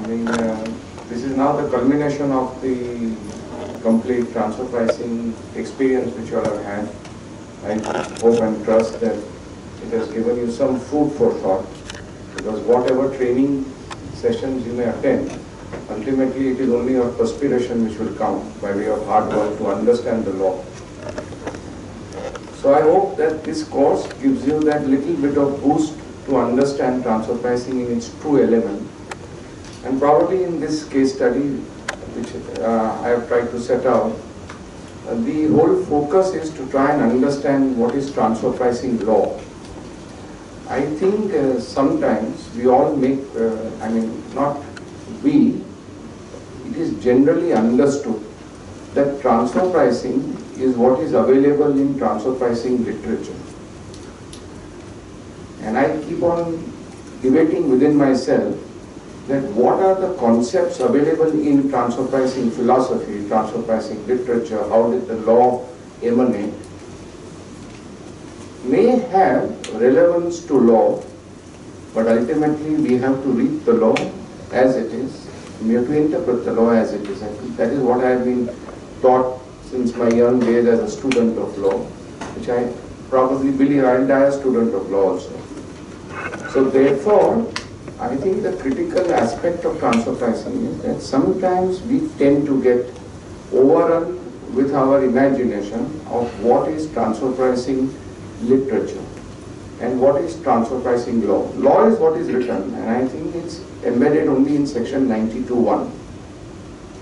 This is now the culmination of the complete transfer pricing experience which you all have had. I hope and trust that it has given you some food for thought, because whatever training sessions you may attend, ultimately it is only your perspiration which will count by way of hard work to understand the law. So I hope that this course gives you that little bit of boost to understand transfer pricing in its true element. And probably in this case study, which I have tried to set out, the whole focus is to try and understand what is transfer pricing law. I think sometimes we all make, not we, it is generally understood that transfer pricing is what is available in transfer pricing literature. And I keep on debating within myself that what are the concepts available in transfer pricing philosophy, transfer pricing literature, how did the law emanate, may have relevance to law, but ultimately we have to read the law as it is. We have to interpret the law as it is. I think that is what I have been taught since my young days as a student of law, which I probably believe I will die a student of law also. So therefore, I think the critical aspect of transfer pricing is that sometimes we tend to get overrun with our imagination of what is transfer pricing literature and what is transfer pricing law. Law is what is written, and I think it's embedded only in section 92(1).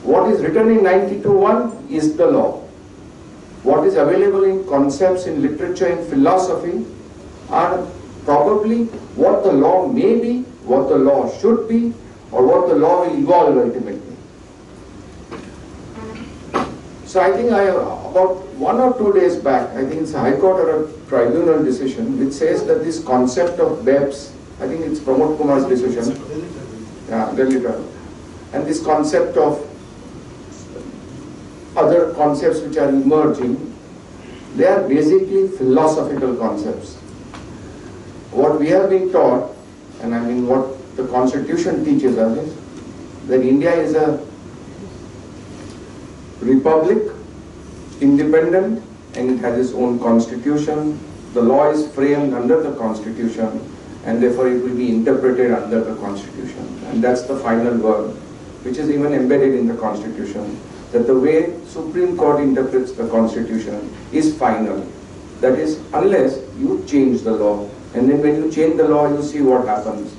What is written in 92(1) is the law. What is available in concepts, in literature, in philosophy are probably what the law may be, what the law should be, or what the law will evolve ultimately. So I think about 1 or 2 days back, I think it's a High Court or a tribunal decision which says that this concept of BEPS, I think it's Pramod Kumar's decision, Delhi Tribunal, and this concept of other concepts which are emerging, they are basically philosophical concepts. What we have been taught, and I mean what the Constitution teaches us, is that India is a republic, independent, and it has its own constitution. The law is framed under the constitution, and therefore it will be interpreted under the constitution. And that's the final word, which is even embedded in the constitution, that the way Supreme Court interprets the constitution is final. That is, unless you change the law. And then when you change the law, you see what happens.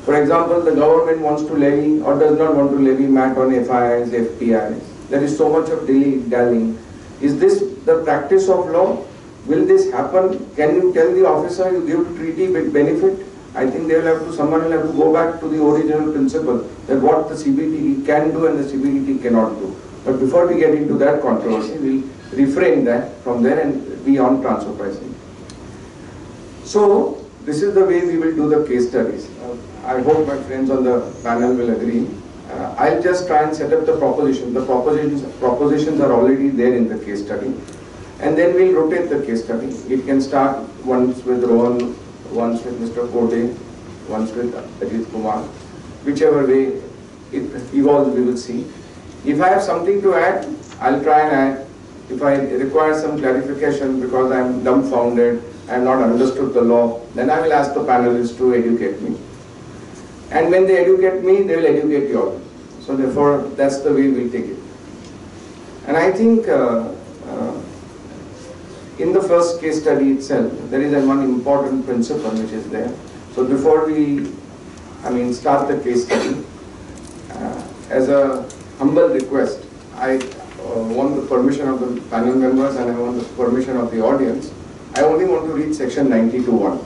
For example, the government wants to levy or does not want to levy MAT on FIIs, FPIs. There is so much of dilly-dallying. Is this the practice of law? Will this happen? Can you tell the officer you give treaty with benefit? I think they will have to, someone will have to go back to the original principle that what the CBDT can do and the CBDT cannot do. But before we get into that controversy, we'll reframe that from there and be on transfer pricing. So this is the way we will do the case studies. I hope my friends on the panel will agree. I'll just try and set up the proposition. The propositions are already there in the case study. And then we'll rotate the case study. It can start once with Rohan, once with Mr. Kote, once with Ajit Kumar. Whichever way it evolves, we will see. If I have something to add, I'll try and add. If I require some clarification because I'm dumbfounded, I have not understood the law, then I will ask the panelists to educate me. And when they educate me, they will educate you all. So therefore, that's the way we'll take it. And I think in the first case study itself, there is one important principle which is there. So before we, start the case study, as a humble request, I want the permission of the panel members and I want the permission of the audience. I only want to read section 92(1).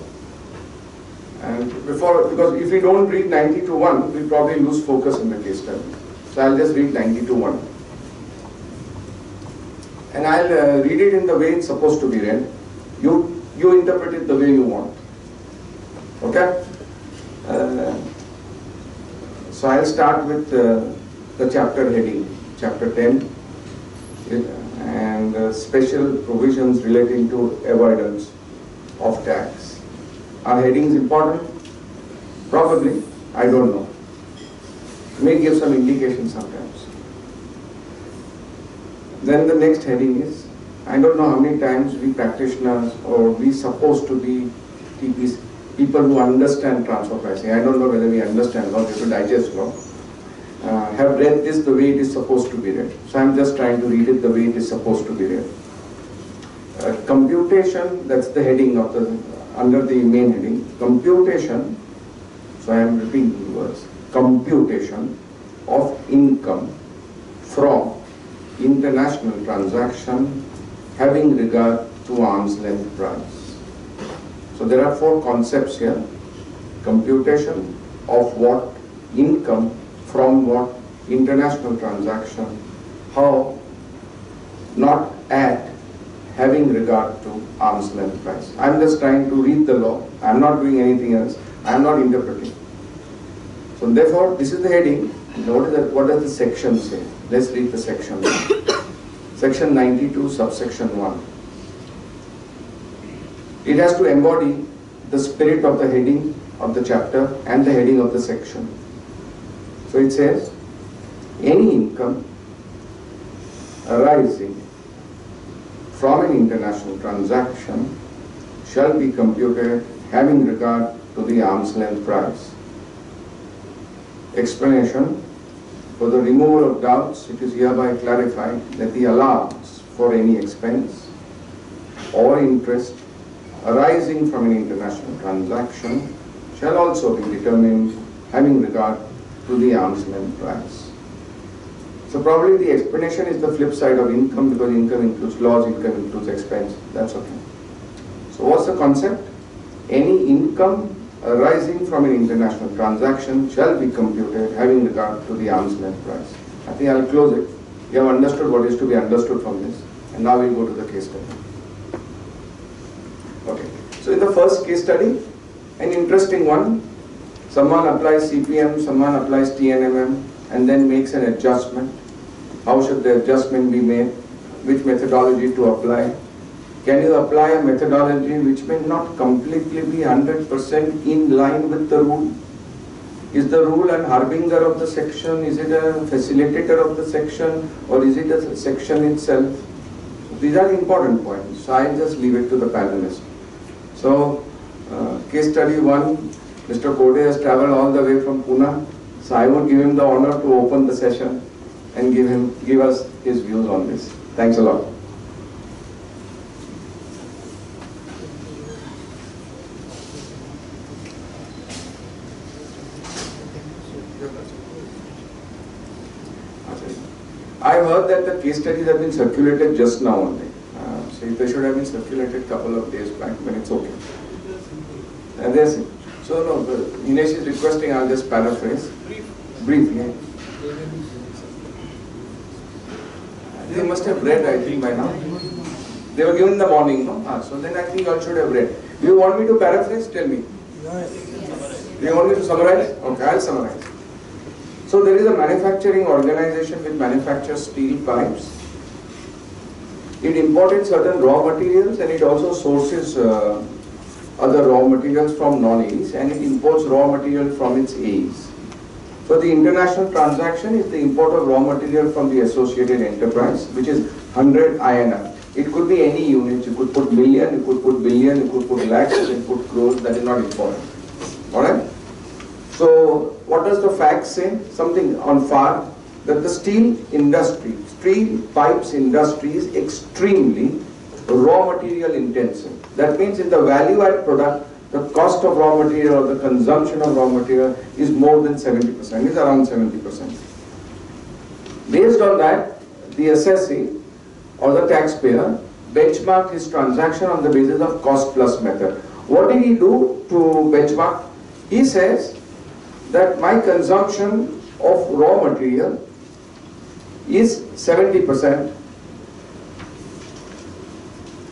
And because if we don't read 92(1), we'll probably lose focus in the case study. So I'll just read 92(1). And I'll read it in the way it's supposed to be read. You interpret it the way you want. Okay? So I'll start with the chapter heading, chapter 10. And special provisions relating to avoidance of tax. Are headings important? Probably, I don't know. may give some indication sometimes. Then the next heading is, I don't know how many times we practitioners or we supposed to be TPs, people who understand transfer pricing, I don't know whether we understand law, we have to digest law, have read this the way it is supposed to be read. So I'm just trying to read it the way it is supposed to be read. Computation, that's the heading of the, under the main heading, computation, so I am repeating the words, computation of income from international transaction having regard to arm's length price. So there are four concepts here. Computation of what income from what international transaction, how, not at, having regard to arm's length price. I'm just trying to read the law. I'm not doing anything else. I'm not interpreting. So therefore, this is the heading. What does the section say? Let's read the section. Section 92, subsection 1. It has to embody the spirit of the heading of the chapter and the heading of the section. So it says, any income arising from an international transaction shall be computed having regard to the arm's length price. Explanation. For the removal of doubts, it is hereby clarified that the allowance for any expense or interest arising from an international transaction shall also be determined having regard to the arm's length price. So probably the explanation is the flip side of income, because income includes loss, income includes expense. That's okay. So what's the concept? Any income arising from an international transaction shall be computed having regard to the arm's length price. I think I'll close it. You have understood what is to be understood from this, and now we'll go to the case study. Okay. So in the first case study, an interesting one. Someone applies CPM, someone applies TNMM, and then makes an adjustment. How should the adjustment be made? Which methodology to apply? Can you apply a methodology which may not completely be 100% in line with the rule? Is the rule an harbinger of the section? Is it a facilitator of the section? Or is it a section itself? These are important points. So I'll just leave it to the panelists. So, case study 1, Mr. Kode has traveled all the way from Pune. So I would give him the honor to open the session and give us his views on this. Thanks a lot. I heard that the case studies have been circulated just now only. So they should have been circulated a couple of days back, but it's okay. And that's it. So no, Hinesh is requesting, I'll just paraphrase. Brief, yeah. They must have read, I think, by now. They were given in the morning, no? So then I think you all should have read. Do you want me to paraphrase? Tell me. Do you want me to summarize? Okay, I'll summarize. So there is a manufacturing organization which manufactures steel pipes. It imported certain raw materials and it also sources other raw materials from non-A's, and it imports raw material from its A's. So the international transaction is the import of raw material from the associated enterprise, which is 100 INR. It could be any unit. You could put million, you could put billion, you could put lakhs, you could put crores. That is not important. Alright? So what does the fact say? Something on FAR, that the steel industry, steel pipes industry is extremely raw material intensive. That means in the value add product, the cost of raw material or the consumption of raw material is more than 70%, is around 70%. Based on that, the assessee or the taxpayer benchmarked his transaction on the basis of cost plus method. What did he do to benchmark? He says that my consumption of raw material is 70%.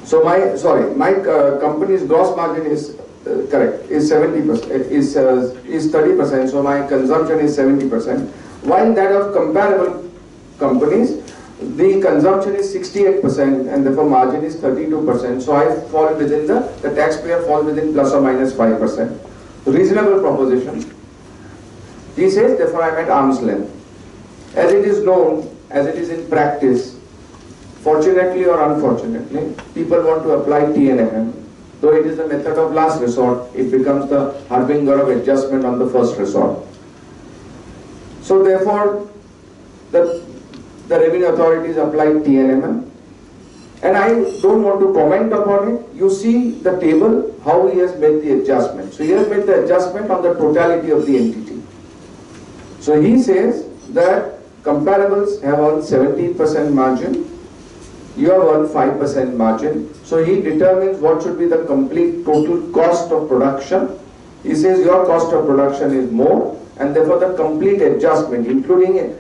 So my company's gross margin is correct, is 70%, is 30%. So my consumption is 70%. While that of comparable companies, the consumption is 68% and therefore margin is 32%. So I fall within the taxpayer falls within plus or minus 5%. Reasonable proposition. He says, therefore I am at arm's length. As it is known, as it is in practice, fortunately or unfortunately, people want to apply TNMM. Though it is the method of last resort, it becomes the harbinger of adjustment on the first resort. So therefore, the revenue authorities applied TNMM. And I don't want to comment upon it. You see the table, how he has made the adjustment. So he has made the adjustment on the totality of the entity. So he says that comparables have earned 17% margin. You have earned 5% margin. So he determines what should be the complete total cost of production. He says your cost of production is more, and therefore the complete adjustment, including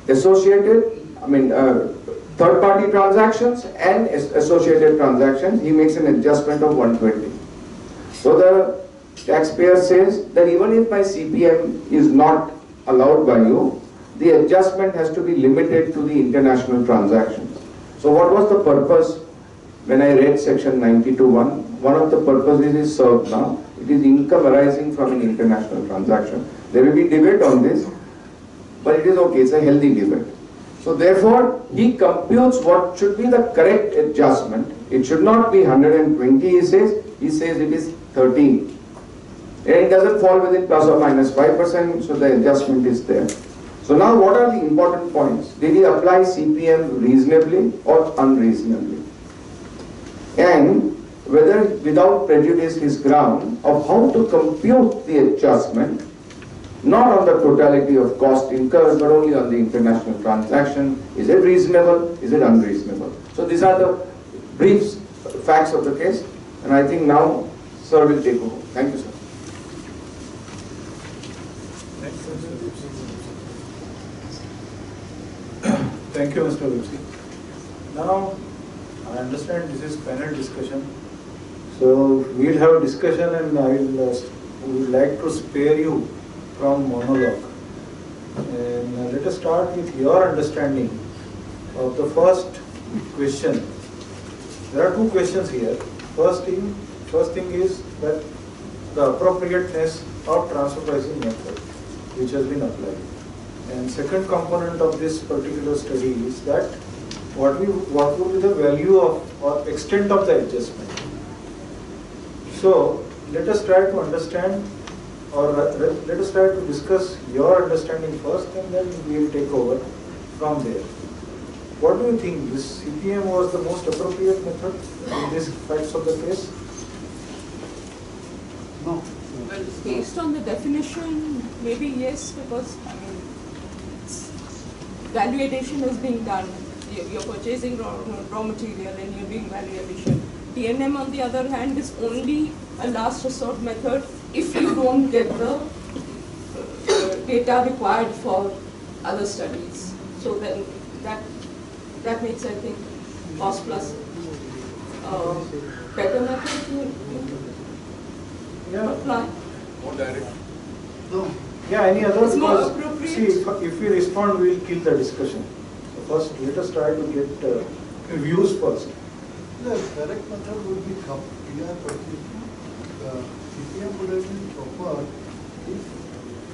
associated, third-party transactions and associated transactions, he makes an adjustment of 120. So the taxpayer says that even if my CPM is not allowed by you, the adjustment has to be limited to the international transactions. So what was the purpose when I read section 92(1)? One of the purposes is served now. It is income arising from an international transaction. There will be debate on this, but it is okay, it's a healthy debate. So therefore, he computes what should be the correct adjustment. It should not be 120, he says it is 13. And it doesn't fall within plus or minus 5%, so the adjustment is there. So now what are the important points? Did he apply CPM reasonably or unreasonably? And whether without prejudice his ground of how to compute the adjustment, not on the totality of cost incurred, but only on the international transaction. Is it reasonable? Is it unreasonable? So these are the brief facts of the case, and I think now sir will take over. Thank you, sir. Thank you, Mr. Vipsi. Now, I understand this is panel discussion. So, we'll have discussion, and I would like to spare you from monologue. And let us start with your understanding of the first question. There are two questions here. First thing is that the appropriateness of transfer pricing method which has been applied. And second component of this particular study is that what would be the value of or extent of the adjustment. So let us try to understand, or let us try to discuss your understanding first, and then we will take over from there. What do you think? This CPM was the most appropriate method in these facts of the case? No. Well, based on the definition, maybe yes, because value addition is being done. You're purchasing raw material and you're doing value addition. TNM, on the other hand, is only a last resort method if you don't get the data required for other studies. So then that makes, I think, cost plus better method to apply. More direct. No. Yeah, any other? It's more Because, appropriate. see, if we respond, we will kill the discussion. So first, let us try to get views first. The correct method would be CPM would have been proper if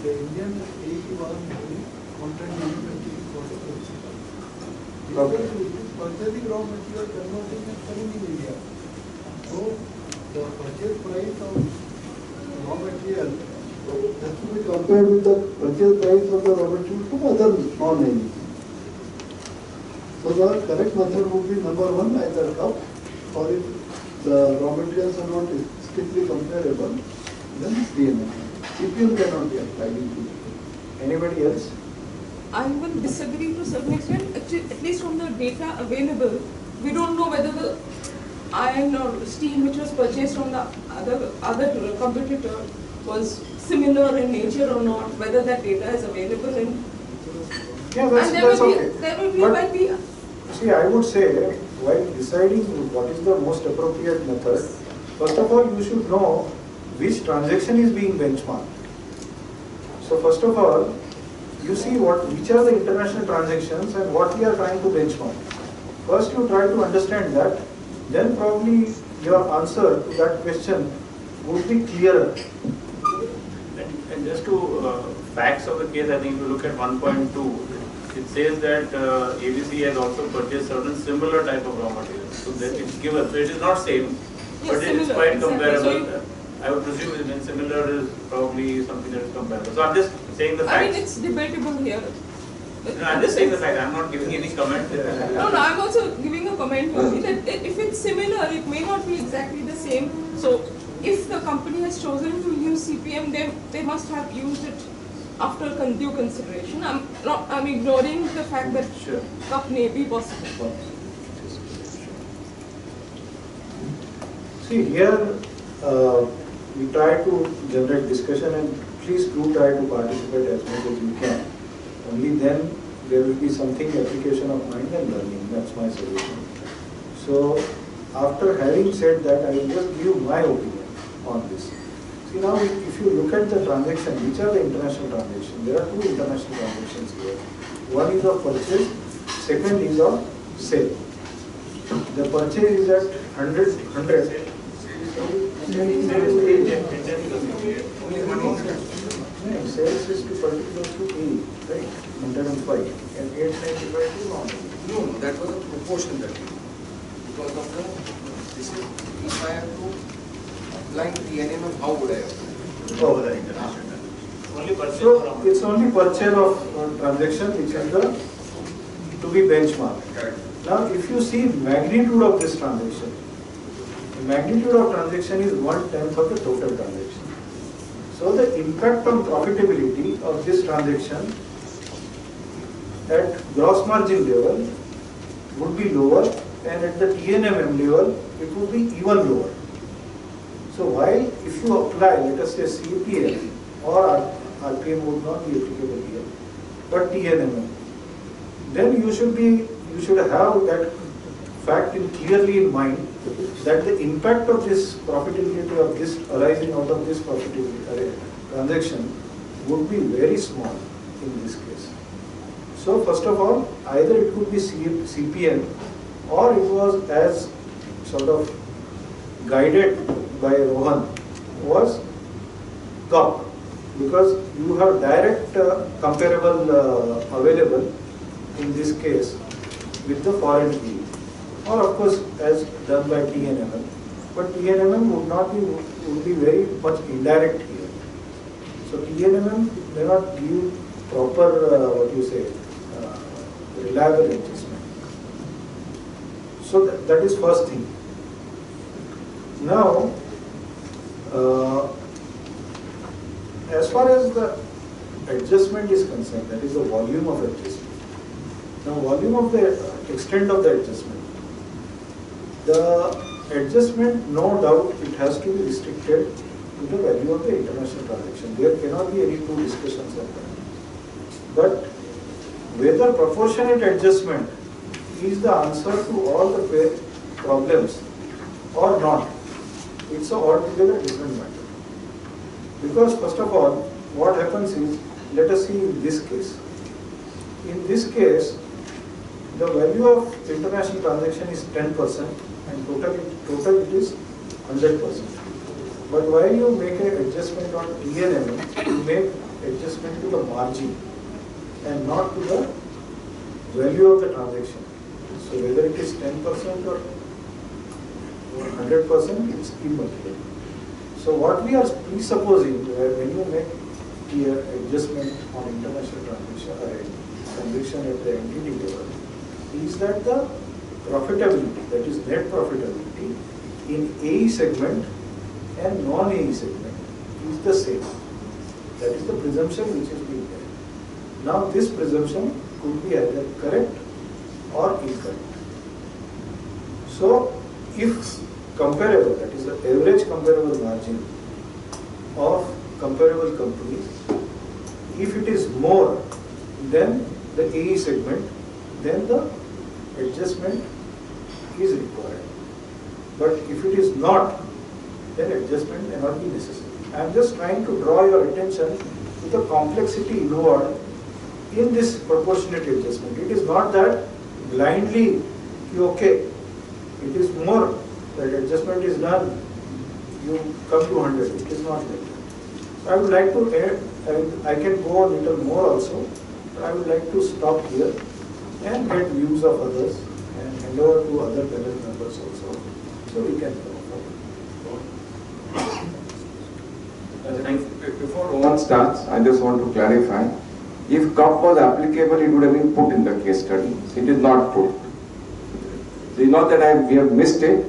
the Indian AE was doing content manufacturing for the principal. Okay. Purchasing raw material, converting and selling in India. So the purchase price of raw material has to be compared with the purchase price of the raw material from other non-AE. So the correct method would be number one, either cup, or if the raw materials are not strictly comparable, then TNM. CPM cannot be applied in TNM. Anybody else? I will disagree to some extent. Actually, at least from the data available, we don't know whether the iron or steel which was purchased from the other competitor was similar in nature or not, whether that data is available in. Yeah, that's okay. There will be, But, might be. see, I would say, while deciding what is the most appropriate method, first of all, you should know which transaction is being benchmarked. So first of all, you see which are the international transactions and what we are trying to benchmark. First you try to understand that, then probably your answer to that question would be clearer. And just to facts of the case, I think if you look at 1.2, it says that ABC has also purchased certain similar type of raw materials. So that it's given. So it is not same, but it is quite comparable. So I would presume that similar is probably something that is comparable. So I'm just saying the facts. I mean, it's debatable here. No, I'm just saying the fact. I'm not giving any comment. No, I'm also giving a comment only that if it's similar, it may not be exactly the same. So if the company has chosen to use CPM, they must have used it after due consideration. I'm ignoring the fact that that may be possible. See here, we try to generate discussion, and please do try to participate as much as you can. Only then there will be something application of mind and learning. That's my solution. So after having said that, I will just give my opinion on this. See now, if you look at the transaction, which are the international transactions? There are two international transactions here. One is of purchase, second is of sale. The purchase is at 100. Sales is to particular to A, right? 105 and 895 to normal. No, that was a proportion that we did. Because of the, this is, if I have to apply TNM, how would I apply? Oh, the international. Only purchase. So it's only purchase of transaction which is the to be benchmarked. Correct. Now, if you see magnitude of this transaction, the magnitude of transaction is 1/10 of the total transaction. So the impact on profitability of this transaction at gross margin level would be lower, and at the TNMM level it would be even lower. So while if you apply, let us say CPM or RPM would not be applicable here, but TNMM, then you should have that fact clearly in mind that the impact of this profitability of this arising out of this profitability transaction would be very small in this case. So first of all, either it could be CPM or it was as sort of guided by Rohan was COP, because you have direct comparable available in this case with the foreign PE, or of course as done by TNMM, but TNMM would be very much indirect here. So TNMM may not give proper reliable adjustment. So that is first thing. Now, as far as the adjustment is concerned, that is the volume of adjustment. Now, volume of the extent of the adjustment. The adjustment, no doubt, it has to be restricted to the value of the international transaction. There cannot be any two discussions on that. But whether proportionate adjustment is the answer to all the problems or not, it's a altogether different matter. Because first of all, what happens is, let us see in this case. In this case, the value of international transaction is 10% and total it is 100%. But while you make an adjustment on TNM, you make adjustment to the margin and not to the value of the transaction. So whether it is 10% or 100%, it's immaterial. So what we are presupposing when you make the adjustment on international transaction at the entity level is that the profitability, that is net profitability in AE segment and non-AE segment is the same. That is the presumption which is being made. Now this presumption could be either correct or incorrect. So if comparable, that is the average comparable margin of comparable companies, if it is more than the AE segment, then the adjustment is required. But if it is not, then adjustment may not be necessary. I am just trying to draw your attention to the complexity involved in this proportionate adjustment. It is not that blindly, okay, it is more, that adjustment is done, you come to 100. It is not like that. So I would like to I can go a little more also, but I would like to stop here and get views of others and hand over to other panel members also, so we can go forward. Before Rohan starts, I just want to clarify. If cup was applicable, it would have been put in the case study. It is not put. It's not that we have missed it.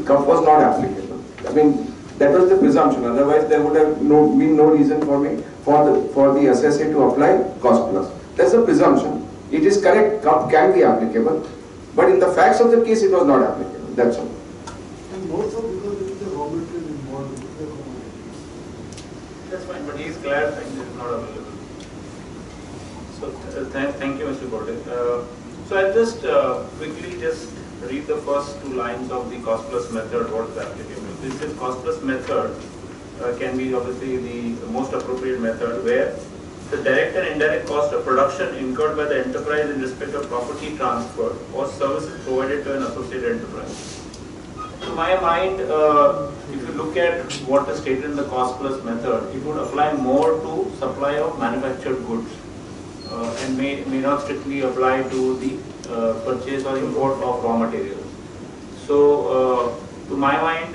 Cup was not applicable. I mean, that was the presumption. Otherwise, there would have been no reason for me for the assessor to apply cost plus. That's the presumption. It is correct. Cup can be applicable, but in the facts of the case, it was not applicable. That's all. And also because it is a raw material involved, it is a commodity. That's fine, but he is clarifying this is not available. So thank you, Mr. Gordon. So I'll just quickly just read the first two lines of the cost plus method, what is applicable. This is cost plus method can be obviously the most appropriate method where the direct and indirect cost of production incurred by the enterprise in respect of property transfer or services provided to an associated enterprise. To my mind, if you look at what is stated in the cost plus method, it would apply more to supply of manufactured goods and may not strictly apply to the purchase or import of raw materials. So, to my mind,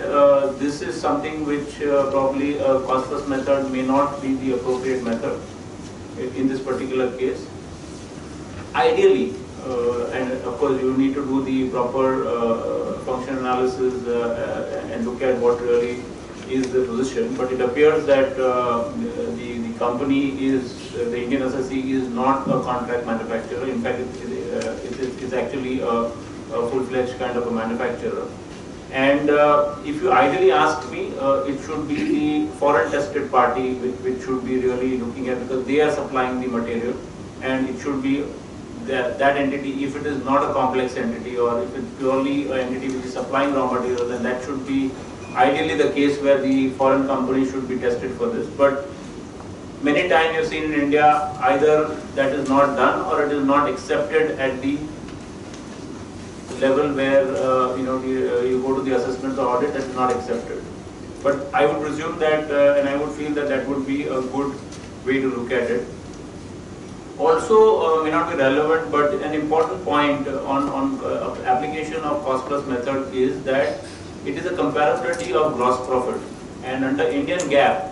this is something which probably a cost plus method may not be the appropriate method in this particular case. Ideally, and of course you need to do the proper function analysis and look at what really is the position, but it appears that the company is, the Indian SSC is not a contract manufacturer. In fact, it's actually a full-fledged kind of a manufacturer. And if you ideally ask me, it should be the foreign tested party which should be really looking at, because they are supplying the material, and it should be that entity, if it is not a complex entity or if it's purely an entity which is supplying raw material, then that should be ideally the case where the foreign company should be tested for this. But many times you've seen in India, either that is not done or it is not accepted at the level where you go to the assessment or audit, that is not accepted. But I would presume that and I would feel that that would be a good way to look at it. Also may not be relevant, but an important point on application of cost plus method is that it is a comparability of gross profit, and under Indian GAAP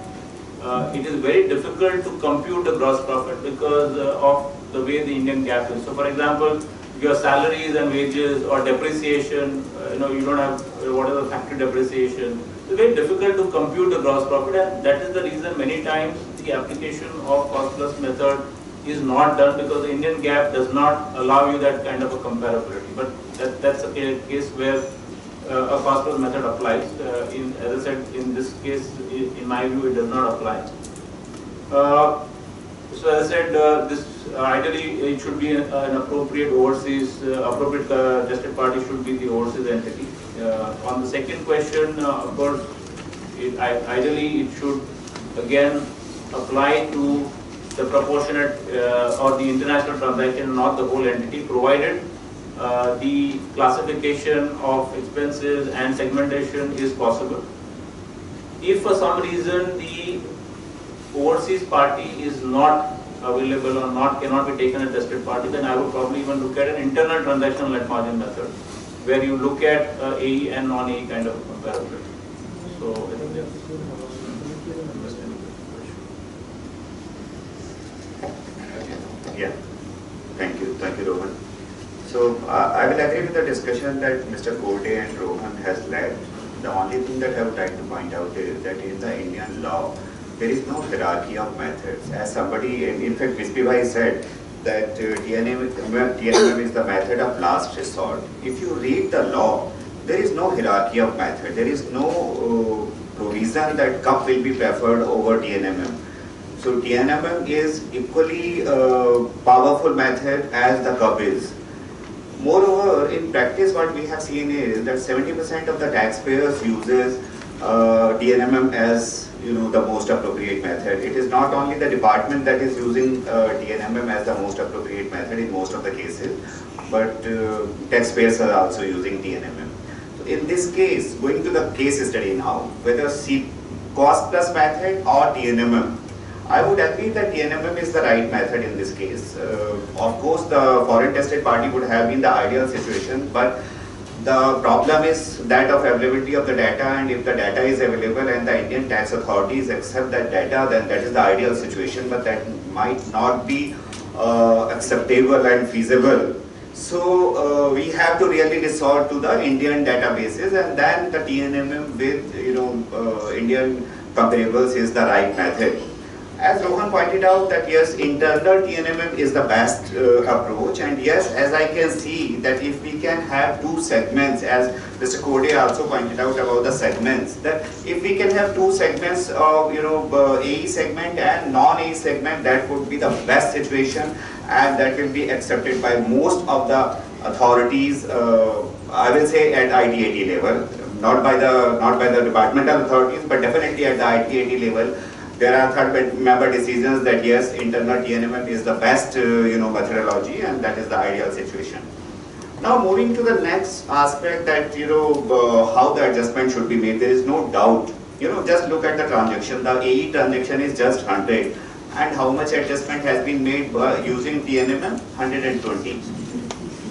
it is very difficult to compute the gross profit because of the way the Indian GAAP is. So for example, your salaries and wages or depreciation, you don't have whatever factory depreciation. It's very difficult to compute the gross profit, and that is the reason many times the application of cost plus method is not done, because the Indian GAAP does not allow you that kind of a comparability. But that's a case where a cost plus method applies. As I said, in this case, in my view, it does not apply. So as I said, this ideally it should be an appropriate overseas, appropriate tested party should be the overseas entity. On the second question, of course, ideally it should again apply to the proportionate or the international transaction, not the whole entity, provided the classification of expenses and segmentation is possible. If for some reason the overseas party is not available or cannot be taken as tested party, then I would probably even look at an internal transactional net margin method, where you look at AE and non-AE kind of comparability. So I think yeah, thank you, Rohan. So I will agree with the discussion that Mr. Kode and Rohan has led. The only thing that I would like to point out is that in the Indian law, there is no hierarchy of methods. As somebody, in fact, Vispi Bhai said that TNM is the method of last resort. If you read the law, there is no hierarchy of method. There is no provision that cup will be preferred over TNMM. So TNMM is equally powerful method as the cup is. Moreover, in practice, what we have seen is that 70% of the taxpayers uses TNMM as the most appropriate method. It is not only the department that is using TNMM as the most appropriate method in most of the cases, but taxpayers are also using TNMM. So in this case, going to the case study now, whether cost plus method or TNMM, I would agree that TNMM is the right method in this case. Of course, the foreign tested party would have been the ideal situation, but the problem is that of availability of the data, and if the data is available and the Indian tax authorities accept that data, then that is the ideal situation, but that might not be acceptable and feasible. So we have to really resort to the Indian databases, and then the TNMM with Indian comparables is the right method. As Rohan pointed out that yes, internal TNMM is the best approach, and yes, as I can see that if we can have two segments, as Mr. Kode also pointed out about the segments, that if we can have two segments of AE segment and non-AE segment, that would be the best situation, and that will be accepted by most of the authorities. I will say at ITAT level, not by the departmental authorities, but definitely at the ITAT level. There are third member decisions that yes, internal TNMM is the best methodology, and that is the ideal situation. Now moving to the next aspect, that how the adjustment should be made, there is no doubt. Just look at the transaction. The AE transaction is just 100, and how much adjustment has been made using TNMM? 120.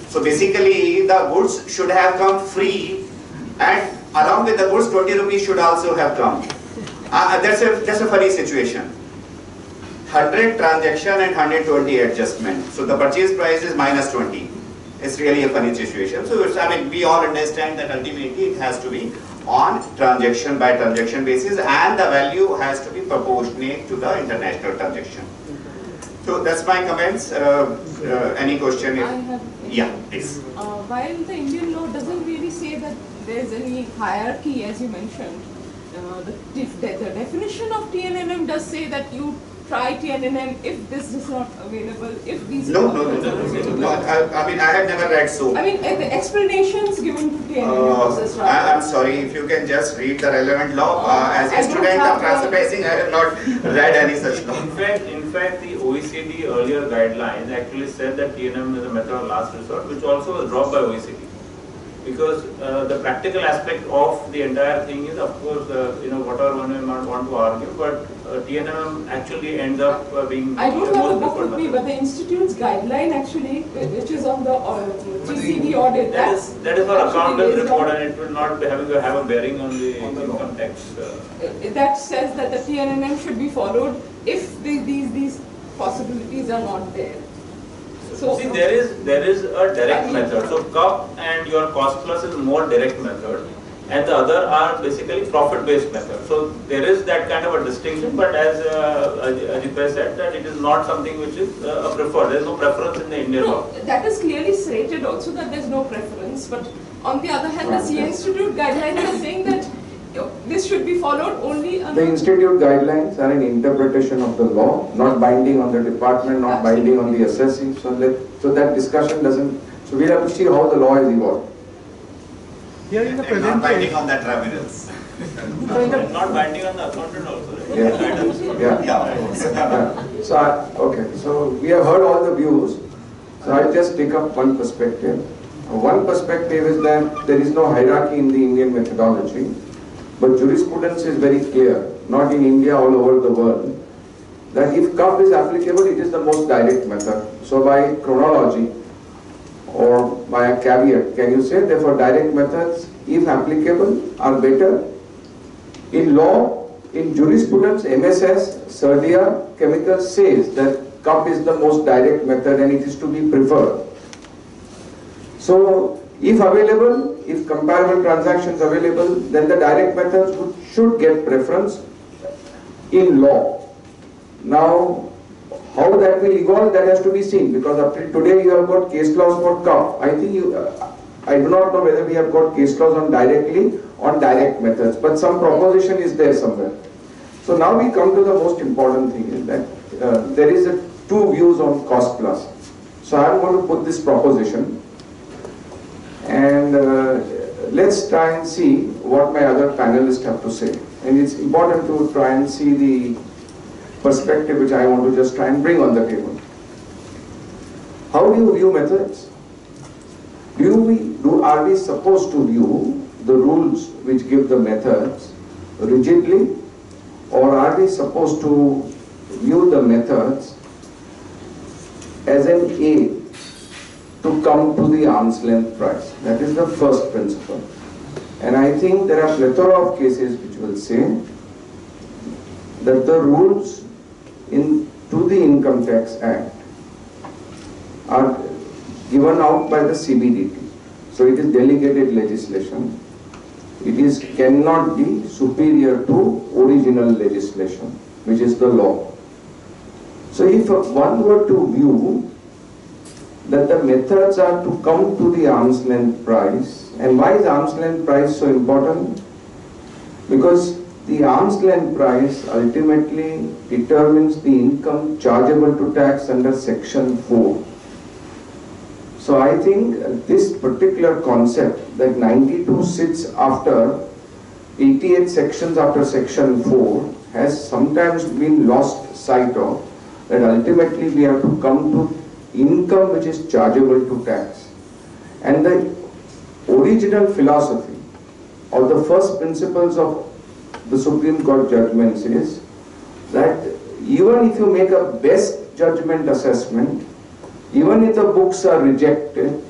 So basically the goods should have come free, and along with the goods 20 rupees should also have come. That's a funny situation. 100 transaction and 120 adjustment. So the purchase price is minus 20. It's really a funny situation. So we all understand that ultimately it has to be on transaction by transaction basis, and the value has to be proportionate to the international transaction. So that's my comments. Any question? Yeah, please. While the Indian law doesn't really say that there's any hierarchy, as you mentioned, the definition of TNNM does say that you try TNNM if this is not available, if these No. I mean, I have never read so. I mean, the explanations given to TNNM process. I'm sorry, if you can just read the relevant law. As a student of transfer pricing, I have not read any such law. In fact, the OECD earlier guidelines actually said that TNM is a method of last resort, which also was dropped by OECD. Because the practical aspect of the entire thing is, of course, whatever one may want to argue, but TNM actually ends up being. I don't have the book with me, but the institute's guideline actually, which is on the GCD audit, that is for accountant's report, and it will not be having have a bearing on the income tax. That says that the TNM should be followed if these possibilities are not there. So, see, there is a direct method. So CUP and your cost plus is more direct method, and the other are basically profit-based method. So there is that kind of a distinction, but as Ajit said, that it is not something which is preferred. There is no preference in the Indian law. That is clearly stated also that there is no preference. But on the other hand, the CA Institute guidelines are saying that this should be followed only. The institute guidelines are an interpretation of the law, not binding on the department, not binding on the assessing. So that discussion doesn't. So we have to see how the law is evolved. Here in the Not binding on the tribunals. Not binding on the accountant also. Right? Yeah. Of course. So so we have heard all the views. So I'll just take up one perspective. One perspective is that there is no hierarchy in the Indian methodology. But jurisprudence is very clear, not in India, all over the world, that if CUP is applicable, it is the most direct method. So by chronology or by a caveat, can you say therefore direct methods, if applicable, are better? In law, in jurisprudence, MSS, Serdia, Chemicals says that CUP is the most direct method and it is to be preferred. So if available, if comparable transactions available, then the direct methods should get preference in law. Now, how that will evolve, that has to be seen, because up till today you have got case laws for CUP. I think I do not know whether we have got case laws on direct methods, but some proposition is there somewhere. So now we come to the most important thing, is that there is two views on cost plus. So I am going to put this proposition. And let's try and see what my other panelists have to say. And it's important to try and see the perspective which I want to just try and bring on the table. How do you view methods? Are we supposed to view the rules which give the methods rigidly, or are we supposed to view the methods as an aid to come to the arm's length price. That is the first principle. And I think there are plethora of cases which will say that the rules to the Income Tax Act are given out by the CBDT. So it is delegated legislation. It cannot be superior to original legislation, which is the law. So if one were to view that the methods are to come to the arm's length price, and why is arm's length price so important? Because the arm's length price ultimately determines the income chargeable to tax under Section 4. So I think this particular concept that 92 sits after 88 sections after Section 4 has sometimes been lost sight of, that ultimately we have to come to income which is chargeable to tax. And the original philosophy or the first principles of the Supreme Court judgments is that even if you make a best judgment assessment, even if the books are rejected,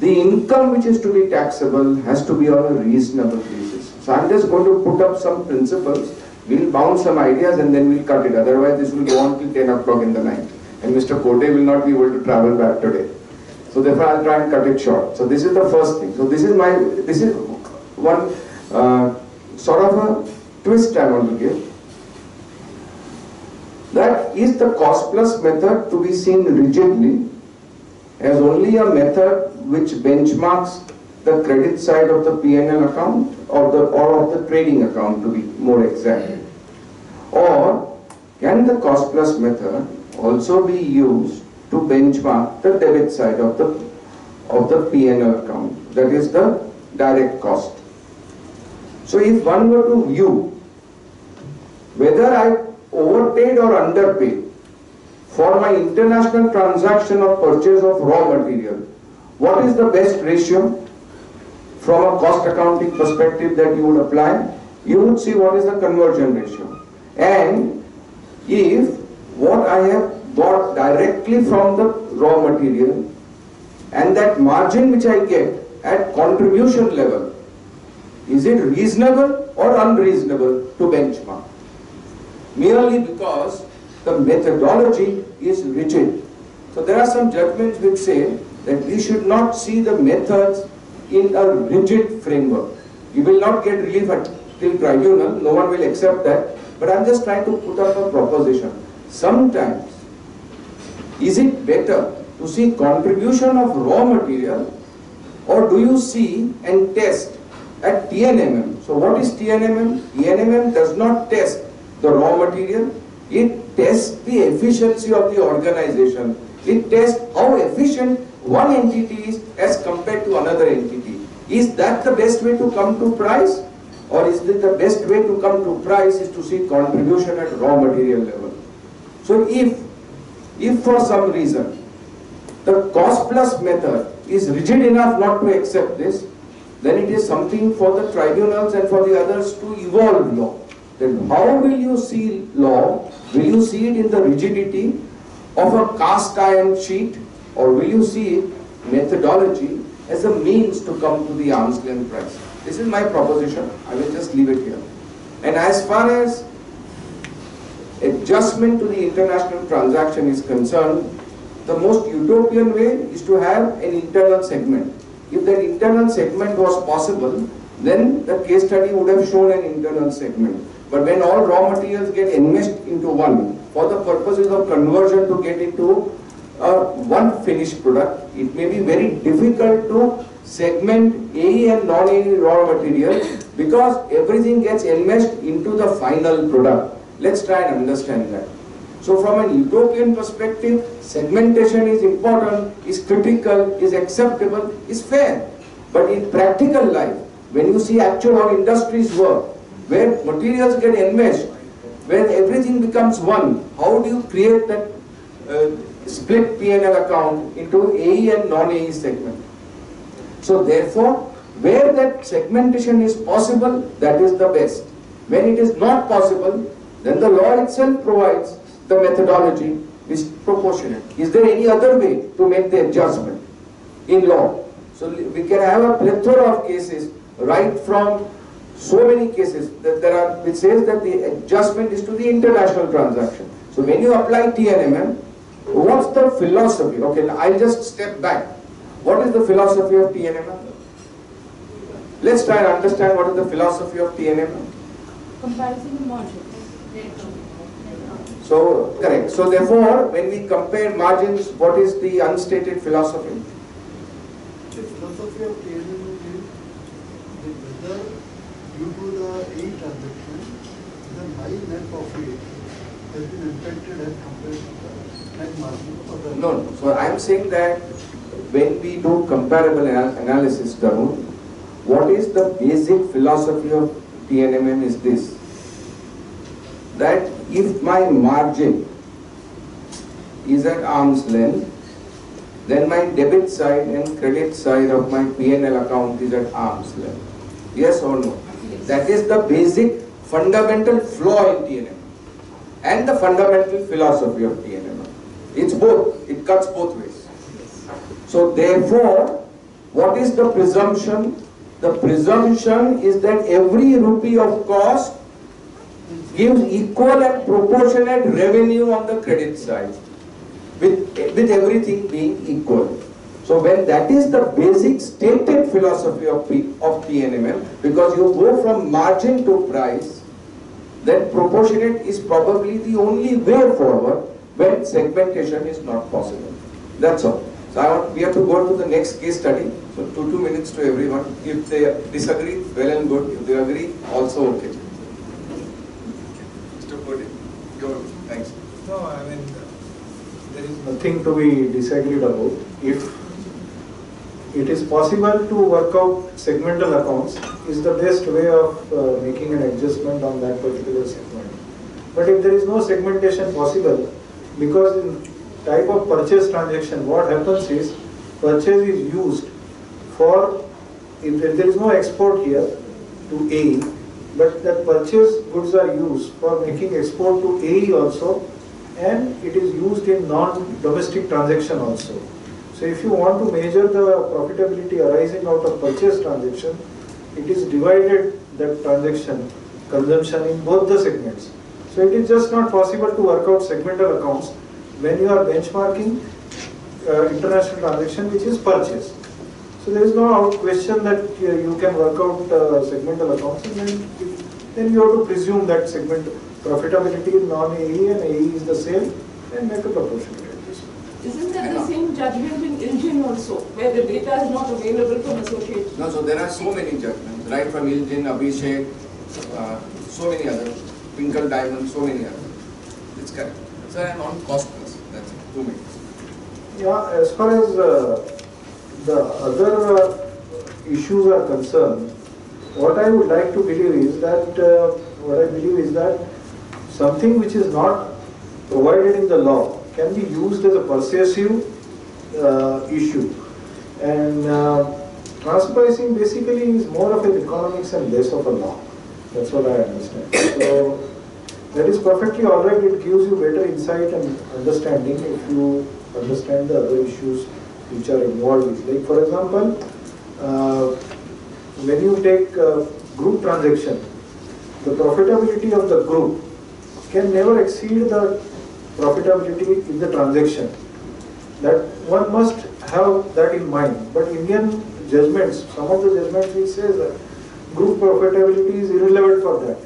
the income which is to be taxable has to be on a reasonable basis. So I'm just going to put up some principles, we'll bounce some ideas and then we'll cut it. Otherwise this will go on till 10 o'clock in the night. And Mr. Kote will not be able to travel back today. So therefore I'll try and cut it short. So this is the first thing. So this is one sort of a twist I want to give. That is the cost plus method to be seen rigidly as only a method which benchmarks the credit side of the P&L account or of the trading account, to be more exact? Or can the cost plus method also be used to benchmark the debit side of the P&L account, that is the direct cost? So if one were to view whether I overpaid or underpaid for my international transaction of purchase of raw material, what is the best ratio from a cost accounting perspective that you would apply? You would see what is the conversion ratio. And if what I have bought directly from the raw material and that margin which I get at contribution level, is it reasonable or unreasonable to benchmark? Merely because the methodology is rigid. So there are some judgments which say that we should not see the methods in a rigid framework. You will not get relief till tribunal, no one will accept that, but I am just trying to put up a proposition. Sometimes, is it better to see contribution of raw material, or do you see and test at TNMM? So what is TNMM? TNMM does not test the raw material, it tests the efficiency of the organization. It tests how efficient one entity is as compared to another entity. Is that the best way to come to price? Or is it the best way to come to price is to see contribution at raw material level? So if for some reason the cost plus method is rigid enough not to accept this, then it is something for the tribunals and for the others to evolve law. Then how will you see law? Will you see it in the rigidity of a cast iron sheet, or will you see it methodology as a means to come to the arm's length price? This is my proposition. I will just leave it here. And as far as adjustment to the international transaction is concerned, the most utopian way is to have an internal segment. If that internal segment was possible, then the case study would have shown an internal segment. But when all raw materials get enmeshed into one, for the purposes of conversion to get into one finished product, it may be very difficult to segment AE and non-AE raw material because everything gets enmeshed into the final product. Let's try and understand that. So from an utopian perspective, segmentation is important, is critical, is acceptable, is fair. But in practical life, when you see actual how industries work, where materials get enmeshed, where everything becomes one, how do you create that split P&L account into AE and non-AE segment? So therefore, where that segmentation is possible, that is the best. When it is not possible, then the law itself provides the methodology is proportionate. Is there any other way to make the adjustment in law? So we can have a plethora of cases, right from so many cases that there are, which says that the adjustment is to the international transaction. So when you apply TNMM, what's the philosophy? Okay, I'll just step back. What is the philosophy of TNMM? Let's try and understand what is the philosophy of TNMM. Comparison of margins. So, correct. So therefore, when we compare margins, what is the unstated philosophy? The philosophy of TNM is whether due to the A transaction, the my net profit has been impacted as compared to the net margin of the No, no. So I am saying that when we do comparable analysis, Tarun, what is the basic philosophy of TNMM is this, that if my margin is at arm's length, then my debit side and credit side of my P&L account is at arm's length. Yes or no? Yes. That is the basic fundamental flaw in TNMM and the fundamental philosophy of TNMM. It's both. It cuts both ways. So therefore, what is the presumption? The presumption is that every rupee of cost gives equal and proportionate revenue on the credit side, with everything being equal. So when that is the basic stated philosophy of TNMM, because you go from margin to price, then proportionate is probably the only way forward when segmentation is not possible. That's all. So we have to go to the next case study. So 2 minutes to everyone. If they disagree, well and good. If they agree, also okay. Mr. Puri, go. Thanks. No, I mean, there is nothing to be disagreed about. If it is possible to work out segmental accounts, is the best way of making an adjustment on that particular segment. But if there is no segmentation possible, because in type of purchase transaction, what happens is purchase is used for, if there is no export here to AE, but that purchase goods are used for making export to AE also, and it is used in non-domestic transaction also. So if you want to measure the profitability arising out of purchase transaction, it is divided, that transaction consumption, in both the segments. So it is just not possible to work out segmental accounts when you are benchmarking international transaction, which is purchase. So there is no question that you can work out segmental accounts, and then you have to presume that segment profitability in non-AE and AE is the same, and make a proportionate adjustment. Isn't that the same judgment in ILJIN also, where the data is not available from associates? No, so there are so many judgments, right from ILJIN, Abhishek, so many others, Twinkle Diamond, so many others. It's correct. Sir, I'm on cost plus. That's it. 2 minutes. Yeah, as far as the other issues are concerned, what I would like to believe is that something which is not provided in the law can be used as a persuasive issue. And transfer pricing basically is more of an economics and less of a law. That's what I understand. So that is perfectly all right. It gives you better insight and understanding if you understand the other issues which are involved. Like for example, when you take group transaction, the profitability of the group can never exceed the profitability in the transaction. That one must have that in mind. But Indian judgments, some of the judgments which says that group profitability is irrelevant for that.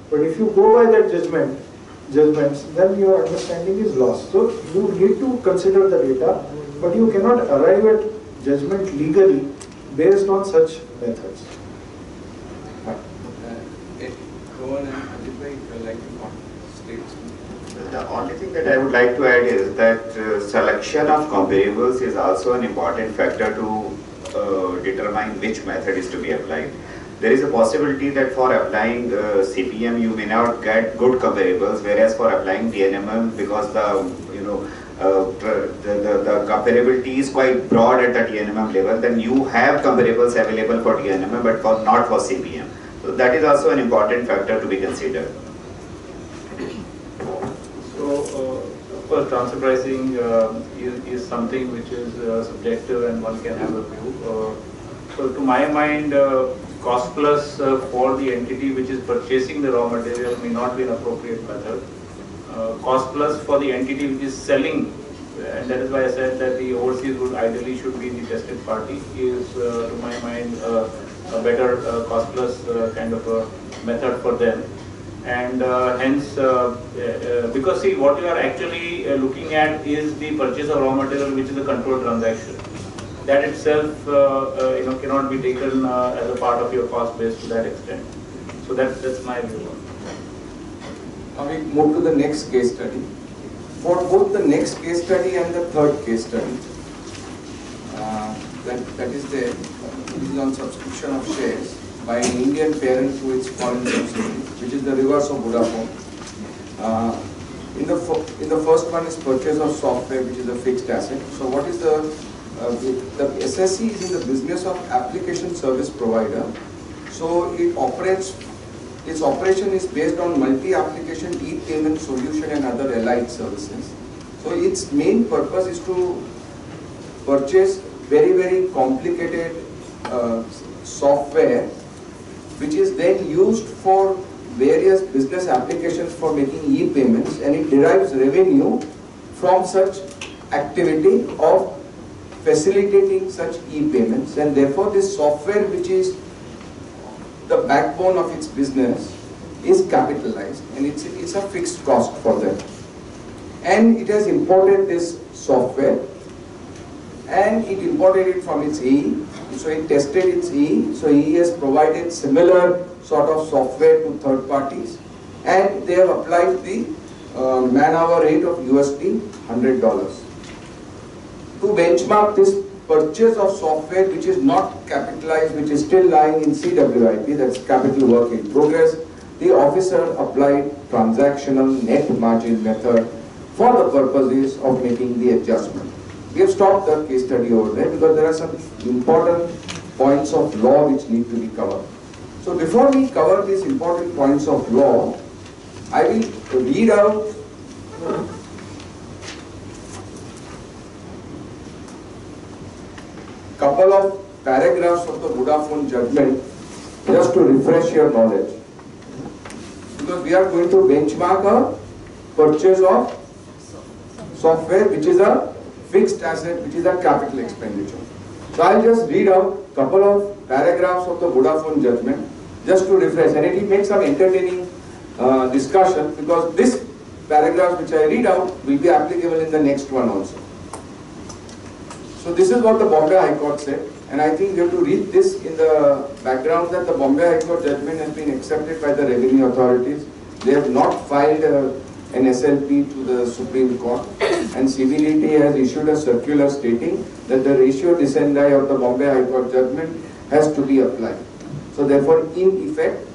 But if you go by that judgments, then your understanding is lost. So you need to consider the data, but you cannot arrive at judgment legally based on such methods. Go on and Ajit, if you like to state. The only thing that I would like to add is that selection of comparables is also an important factor to determine which method is to be applied. There is a possibility that for applying CPM you may not get good comparables, whereas for applying TNMM, because the comparability is quite broad at the TNMM level, then you have comparables available for TNMM but not for CPM. So that is also an important factor to be considered. So course, transfer pricing is something which is subjective and one can have a view. So to my mind, cost plus for the entity which is purchasing the raw material may not be an appropriate method. Cost plus for the entity which is selling, and that is why I said that the overseas would ideally should be the tested party, is to my mind a better cost plus kind of a method for them. And hence, because see, what you are actually looking at is the purchase of raw material, which is a controlled transaction. That itself, cannot be taken as a part of your cost base to that extent. So that's my view. Now we move to the next case study. For both the next case study and the third case study, that is there. This is on subscription of shares by an Indian parent to its foreign subsidiary, which is the reverse of Vodafone. In the first one is purchase of software, which is a fixed asset. So what is the SSC is in the business of application service provider. So its operation is based on multi-application e-payment solution and other allied services. So its main purpose is to purchase very, very complicated software, which is then used for various business applications for making e-payments, and it derives revenue from such activity of facilitating such e-payments, and therefore this software, which is the backbone of its business, is capitalized, and it's a fixed cost for them. And it has imported this software, and it imported it from its AE. So it tested its AE. So AE has provided similar sort of software to third parties, and they have applied the man-hour rate of USD $100. To benchmark this purchase of software which is not capitalized, which is still lying in CWIP, that's capital work in progress, the officer applied transactional net margin method for the purposes of making the adjustment. We have stopped the case study over there because there are some important points of law which need to be covered. So before we cover these important points of law, I will read out couple of paragraphs of the Vodafone judgment just to refresh your knowledge. Because we are going to benchmark a purchase of software which is a fixed asset, which is a capital expenditure. So I'll just read out a couple of paragraphs of the Vodafone judgment just to refresh, and it will make some entertaining discussion, because this paragraph which I read out will be applicable in the next one also. So this is what the Bombay High Court said, and I think you have to read this in the background that the Bombay High Court judgment has been accepted by the revenue authorities. They have not filed an SLP to the Supreme Court, and CBDT has issued a circular stating that the ratio decidendi of the Bombay High Court judgment has to be applied. So therefore, in effect,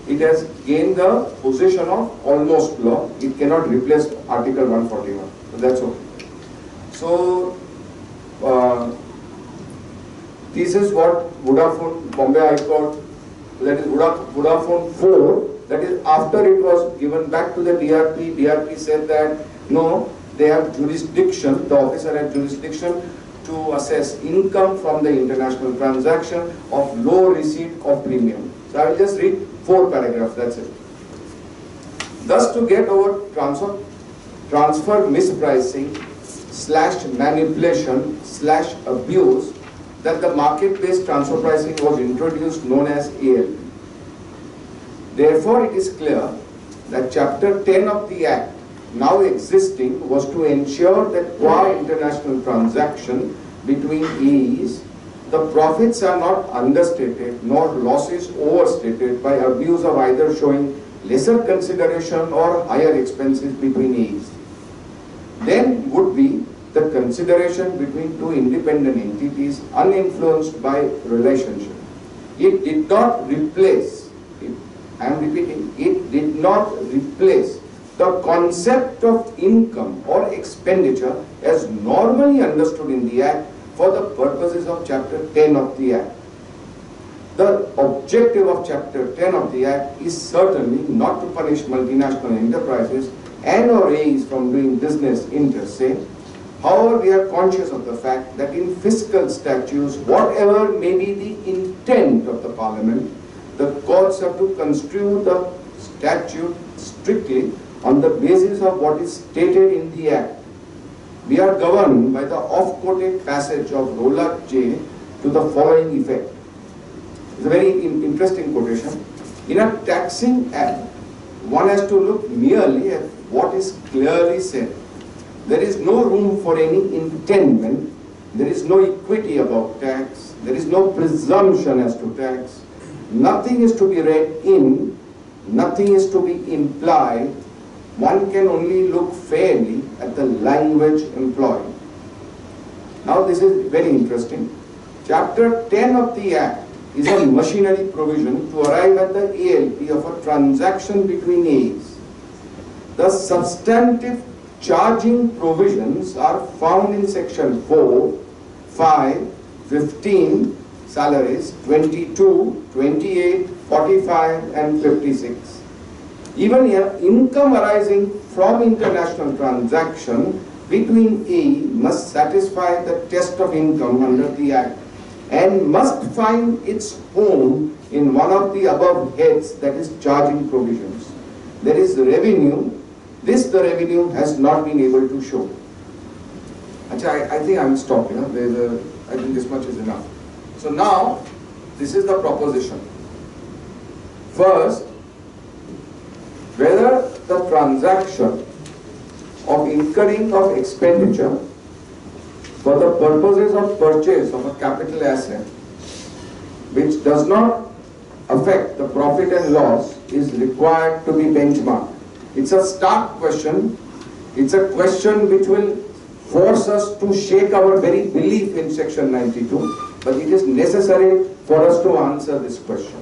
it has gained the position of almost law. It cannot replace Article 141. So that's okay. So this is what Vodafone, Bombay High Court, that is Vodafone 4, that is after it was given back to the DRP, DRP said that no, they have jurisdiction, the officer had jurisdiction to assess income from the international transaction of low receipt of premium. So I will just read 4 paragraphs, that's it. Thus, to get over transfer mispricing / manipulation / abuse, that the market-based transfer pricing was introduced known as ALP. Therefore, it is clear that Chapter 10 of the Act, now existing, was to ensure that qua international transaction between AEs, the profits are not understated nor losses overstated by abuse of either showing lesser consideration or higher expenses between AEs. Then would be the consideration between two independent entities uninfluenced by relationship. It did not replace, I am repeating, it did not replace the concept of income or expenditure as normally understood in the Act for the purposes of Chapter 10 of the Act. The objective of Chapter 10 of the Act is certainly not to punish multinational enterprises and or A's from doing business inter se. However, we are conscious of the fact that in fiscal statutes, whatever may be the intent of the Parliament, the courts have to construe the statute strictly on the basis of what is stated in the Act. We are governed by the off-quoted passage of Rolak J to the following effect. It's a very interesting quotation. In a taxing act, one has to look merely at what is clearly said. There is no room for any intendment. There is no equity about tax. There is no presumption as to tax. Nothing is to be read in. Nothing is to be implied. One can only look fairly at the language employed. Now this is very interesting. Chapter 10 of the Act is a machinery provision to arrive at the ALP of a transaction between A's. The substantive charging provisions are found in section 4, 5, 15, salaries, 22, 28, 45 and 56. Even here, income arising from international transaction between A must satisfy the test of income under the Act and must find its home in one of the above heads, that is charging provisions. There is revenue. This the revenue has not been able to show. Achha, I think I will stop here. I think this much is enough. So now, this is the proposition. First, whether the transaction of incurring of expenditure for the purposes of purchase of a capital asset which does not affect the profit and loss is required to be benchmarked. It's a stark question. It's a question which will force us to shake our very belief in section 92, but it is necessary for us to answer this question.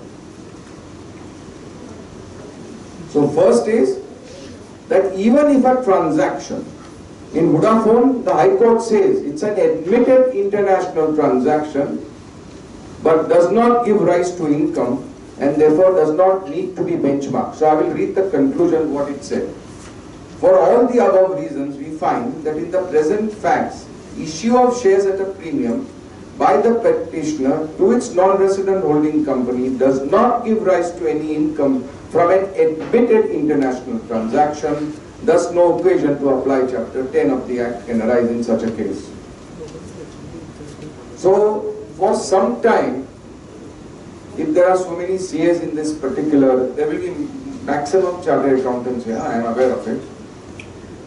So first is that even if a transaction, in Vodafone, the High Court says it's an admitted international transaction, but does not give rise to income and therefore does not need to be benchmarked. So I will read the conclusion what it said. For all the above reasons, we find that in the present facts, issue of shares at a premium by the petitioner to its non-resident holding company does not give rise to any income from an admitted international transaction. Thus, no occasion to apply Chapter 10 of the Act can arise in such a case. So, for some time, if there are so many CAs in this particular, there will be maximum chartered accountants here, I am aware of it.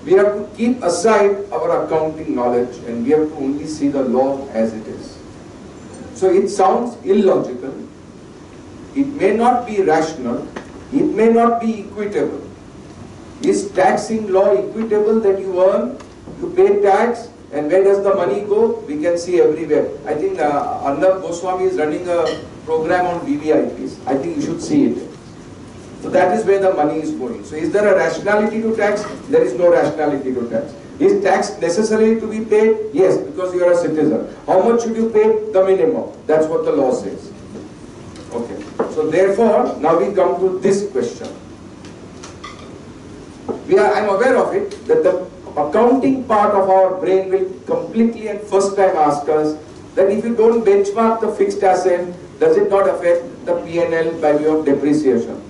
We have to keep aside our accounting knowledge and we have to only see the law as it is. So it sounds illogical, it may not be rational, it may not be equitable. Is taxing law equitable that you earn, you pay tax, and where does the money go? We can see everywhere. I think Arnab Goswami is running a program on VVIPs. I think you should see it. So that is where the money is going. So is there a rationality to tax? There is no rationality to tax. Is tax necessary to be paid? Yes, because you are a citizen. How much should you pay? The minimum. That's what the law says. Okay. So therefore, now we come to this question. I am aware of it, that the accounting part of our brain will completely and first time ask us that if you don't benchmark the fixed asset, does it not affect the P&L by way of depreciation?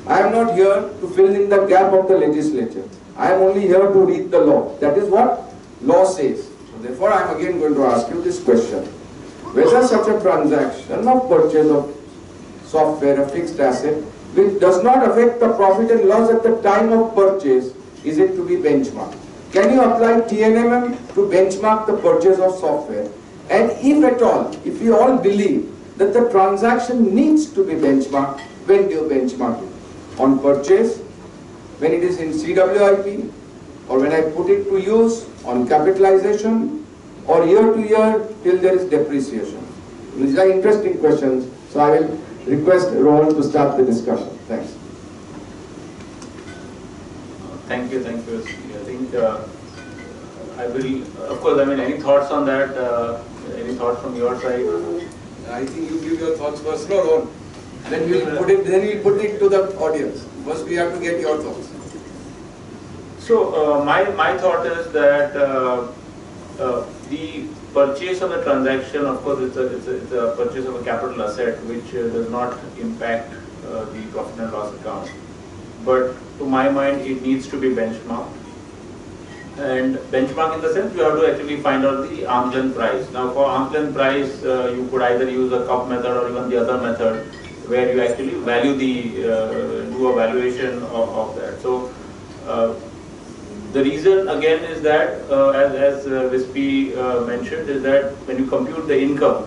I am not here to fill in the gap of the legislature. I am only here to read the law. That is what law says. So therefore, I am again going to ask you this question. Whether such a transaction of purchase of software, a fixed asset, which does not affect the profit and loss at the time of purchase, is it to be benchmarked? Can you apply TNMM to benchmark the purchase of software? And if at all, if we all believe that the transaction needs to be benchmarked, when do you benchmark it? On purchase, when it is in CWIP, or when I put it to use, on capitalization, or year to year till there is depreciation? These are interesting questions, so I will request Rohan to start the discussion. Thanks. Thank you. I think I will, of course, I mean, any thoughts on that? Any thoughts from your side? I think you give your thoughts first, no, Rohan. Then we'll put it to the audience. First we have to get your thoughts. So my thought is that the purchase of the transaction, of course, it's a purchase of a capital asset which does not impact the profit and loss account. But to my mind, it needs to be benchmarked. And benchmark in the sense you have to actually find out the arm's length price. Now, for arm's length price, you could either use a cup method or even the other method, where you actually value do a valuation of that. So the reason again is that, as Wispy mentioned, is that when you compute the income,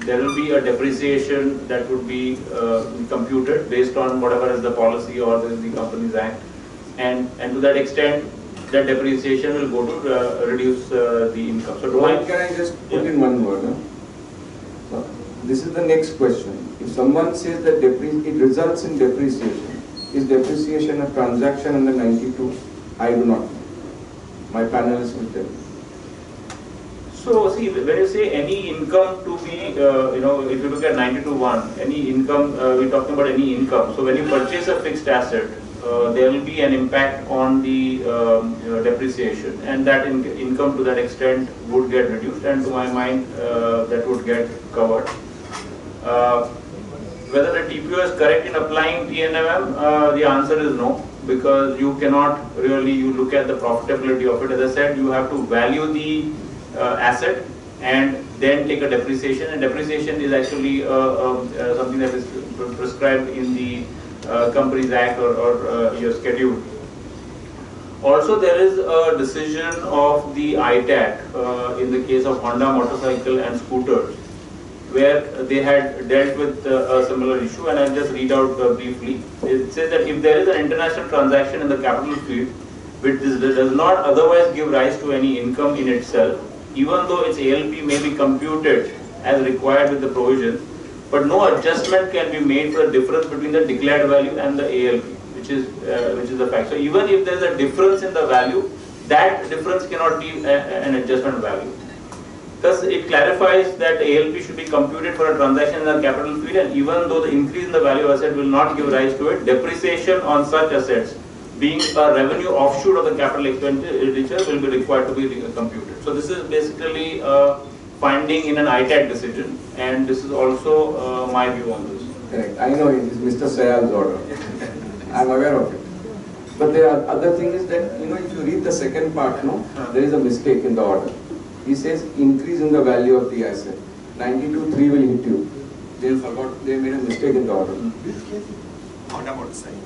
there will be a depreciation that would be computed based on whatever is the policy or the Companies Act, and to that extent, that depreciation will go to reduce the income. So, can I just put in one word? This is the next question. If someone says that it results in depreciation, is depreciation a transaction under 92? I do not know. My panelists will tell me. So, see, when you say any income to be, if you look at 92(1), any income, we're talking about any income. So, when you purchase a fixed asset, there will be an impact on the depreciation, and that income to that extent would get reduced, and to my mind, that would get covered. Whether the TPO is correct in applying TNMM, the answer is no, because you cannot really, you look at the profitability of it. As I said, you have to value the asset and then take a depreciation, and depreciation is actually something that is prescribed in the Companies Act or your schedule. Also, there is a decision of the ITAT in the case of Honda motorcycle and scooters, where they had dealt with a similar issue, and I'll just read out briefly. It says that if there is an international transaction in the capital field which does not otherwise give rise to any income in itself, even though its ALP may be computed as required with the provision, but no adjustment can be made for the difference between the declared value and the ALP, which is the fact. So even if there is a difference in the value, that difference cannot be an adjustment value. Thus, it clarifies that ALP should be computed for a transaction in the capital field, and even though the increase in the value of asset will not give rise to it, depreciation on such assets, being a revenue offshoot of the capital expenditure, will be required to be computed. So this is basically a finding in an ITAT decision, and this is also my view on this. Correct. I know it is Mr. Sayal's order. I am aware of it. But the other thing is that, if you read the second part, there is a mistake in the order. He says increase in the value of the asset. 92.3 will hit you. They made a mistake in the order. Honda motorcycle.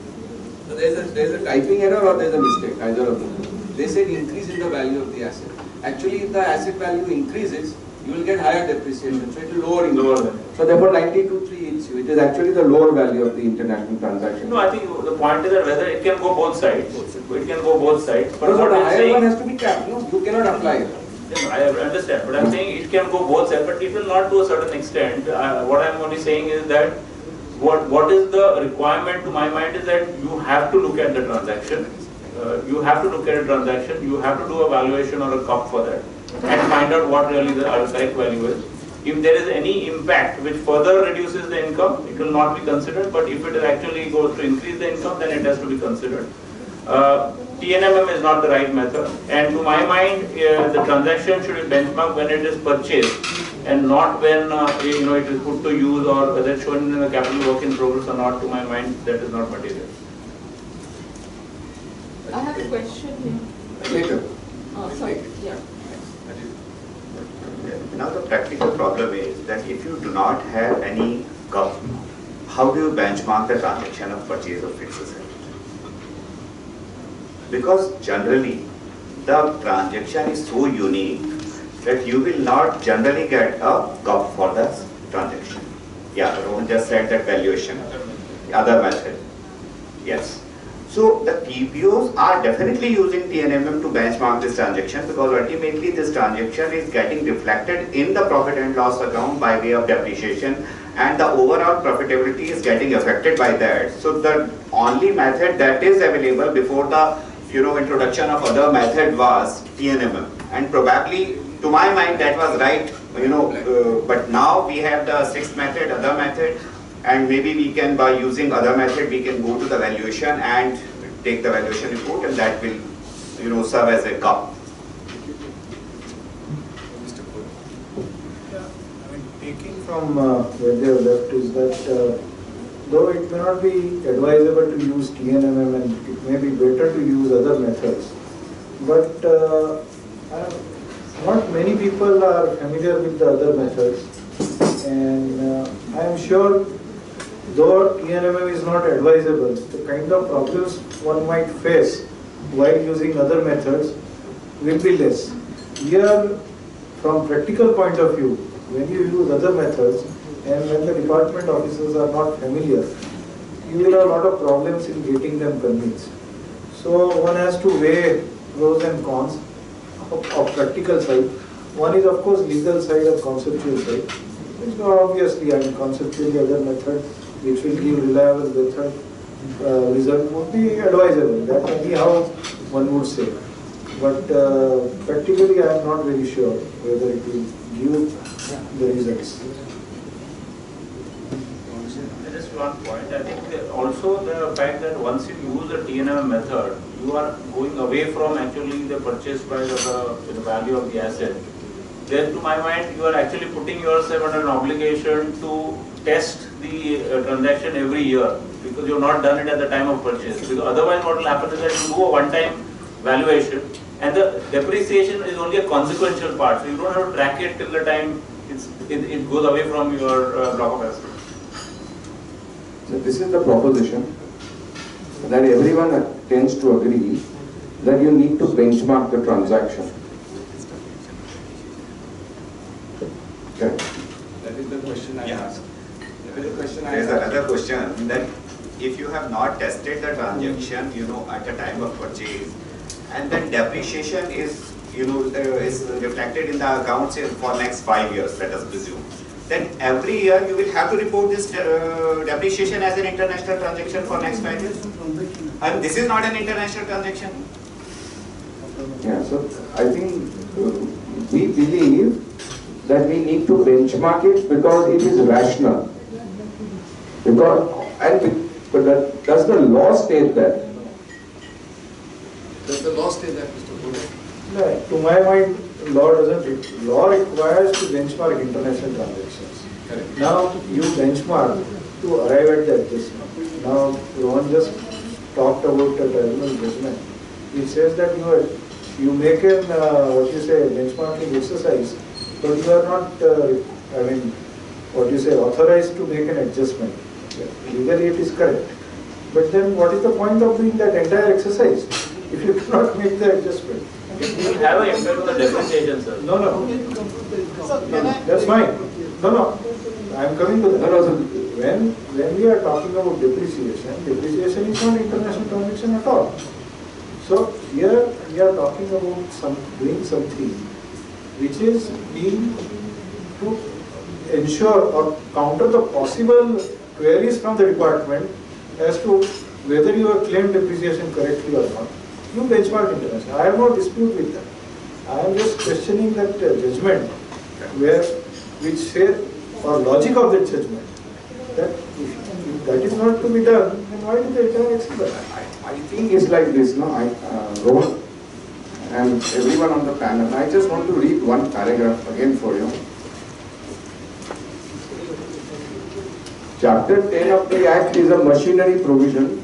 So there is a typing error or there is a mistake, either of them. They said increase in the value of the asset. Actually, if the asset value increases, you will get higher depreciation, so it will lower income. So therefore 92.3 hits you. It is actually the lower value of the international transaction. No, I think the point is that whether it can go both sides. It can go both sides. But no, what the I'm higher saying, one has to be capped. No, you cannot apply it. I understand, but I'm saying it can go both sides, but it will not to a certain extent. What I'm only saying is that what is the requirement to my mind is that you have to look at the transaction. You have to look at a transaction. You have to do a valuation or a cup for that, and find out what really the correct value is. If there is any impact which further reduces the income, it will not be considered. But if it actually goes to increase the income, then it has to be considered. TNMM is not the right method, and to my mind, the transaction should be benchmarked when it is purchased, and not when it is put to use, or whether it's shown in the capital work in progress or not. To my mind, that is not material. I have a question here. Later. Sorry. Yeah. Now the practical problem is that if you do not have any cup, how do you benchmark the transaction of purchase of fixed asset? Because generally the transaction is so unique that you will not generally get a cup for the transaction. Yeah, Rohan just said that valuation, other method. Yes. So the TPOs are definitely using TNMM to benchmark this transaction, because ultimately this transaction is getting reflected in the profit and loss account by way of depreciation, and the overall profitability is getting affected by that. So the only method that is available before the introduction of other method was TNMM, and probably to my mind that was right, but now we have the sixth method, other method, and maybe we can, by using other method, we can go to the valuation and take the valuation report, and that will serve as a cup. Mr. Cole. Yeah, I mean, taking from where they have left is that though it may not be advisable to use TNMM and it may be better to use other methods, but not many people are familiar with the other methods, and I am sure though TNMM is not advisable, the kind of problems one might face while using other methods will be less. Here, from practical point of view, when you use other methods and when the department officers are not familiar, you will have a lot of problems in getting them convinced. So one has to weigh pros and cons of practical side. One is of course legal side and conceptual side. Obviously, I mean conceptually other method which will give reliable method result would be advisable. That may be how one would say. But practically I am not very sure whether it will give the results. Just one point, I think that also the fact that once you use the TNM method, you are going away from actually the purchase price of the value of the asset. Then to my mind, you are actually putting yourself under an obligation to test the transaction every year because you have not done it at the time of purchase. Because otherwise what will happen is that you do a one-time valuation and the depreciation is only a consequential part. So you don't have to track it till the time it goes away from your block of assets. So this is the proposition that everyone tends to agree that you need to benchmark the transaction. Okay. That is the question I asked. That is the question I There is asked. another question that if you have not tested the transaction, at the time of purchase, and then depreciation is, is reflected in the accounts for next 5 years, let us presume. Then every year you will have to report this depreciation as an international transaction for next 5 years. And this is not an international transaction. Yeah, so I think we believe that we need to benchmark it because it is rational. But does the law state that? Does the law state that, Mr. Cole? No, to my mind, law requires to benchmark international transactions. Correct. Now you benchmark to arrive at the adjustment. Now Rohan just talked about the tribunal judgment. It says that you make an benchmarking exercise, but you are not authorized to make an adjustment. Legally it is correct. But then what is the point of doing that entire exercise if you cannot make the adjustment? It will have an impact on the depreciation, sir. No, that's fine. No, I am coming to that. When we are talking about depreciation is not international transaction at all. So here we are talking about doing something which is being to ensure or counter the possible queries from the department as to whether you have claimed depreciation correctly or not. You benchmark international. I have no dispute with that. I am just questioning that judgment which say or logic of that judgment. That if that is not to be done, then why do the entire exercise? I think it's like this, no? Rohan and everyone on the panel, I just want to read one paragraph again for you. Chapter 10 of the Act is a machinery provision.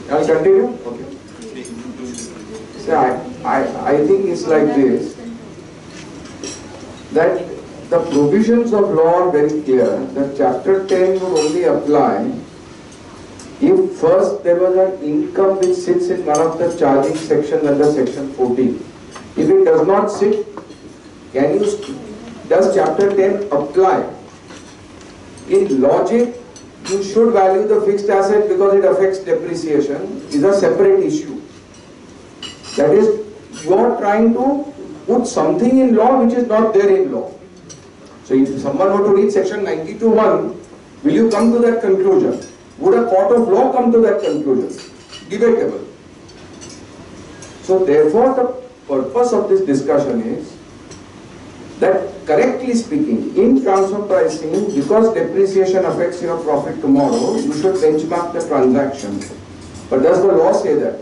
I'll continue? Okay. So I think it's like this, that the provisions of law are very clear, that chapter 10 would only apply If first there was an income which sits in one of the charging sections under section 14, if it does not sit, does chapter 10 apply? In logic, you should value the fixed asset because it affects depreciation, is a separate issue. That is, you are trying to put something in law which is not there in law. So if someone were to read section 92(1), will you come to that conclusion? Would a court of law come to that conclusion? Debatable. So therefore the purpose of this discussion is that, correctly speaking, in transfer pricing, because depreciation affects your profit tomorrow, you should benchmark the transaction. But does the law say that?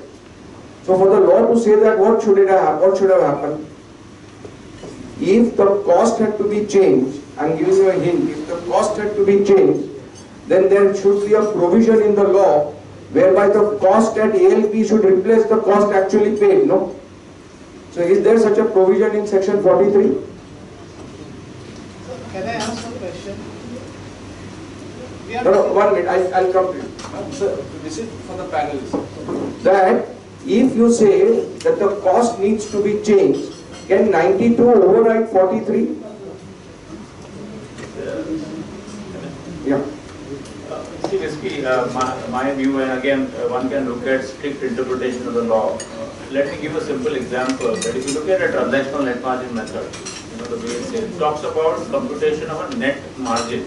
So for the law to say that, what should have happened? If the cost had to be changed, I'm giving you a hint, if the cost had to be changed, then there should be a provision in the law whereby the cost at ALP should replace the cost actually paid, no? So is there such a provision in section 43? Can I ask a question? No, 1 minute, I'll come to you. Sir, this is for the panelists. That if you say that the cost needs to be changed, can 92 override 43? Yeah. See, basically, my view, and again, one can look at strict interpretation of the law. Let me give a simple example. That if you look at a transactional net margin method, the way it talks about computation of a net margin.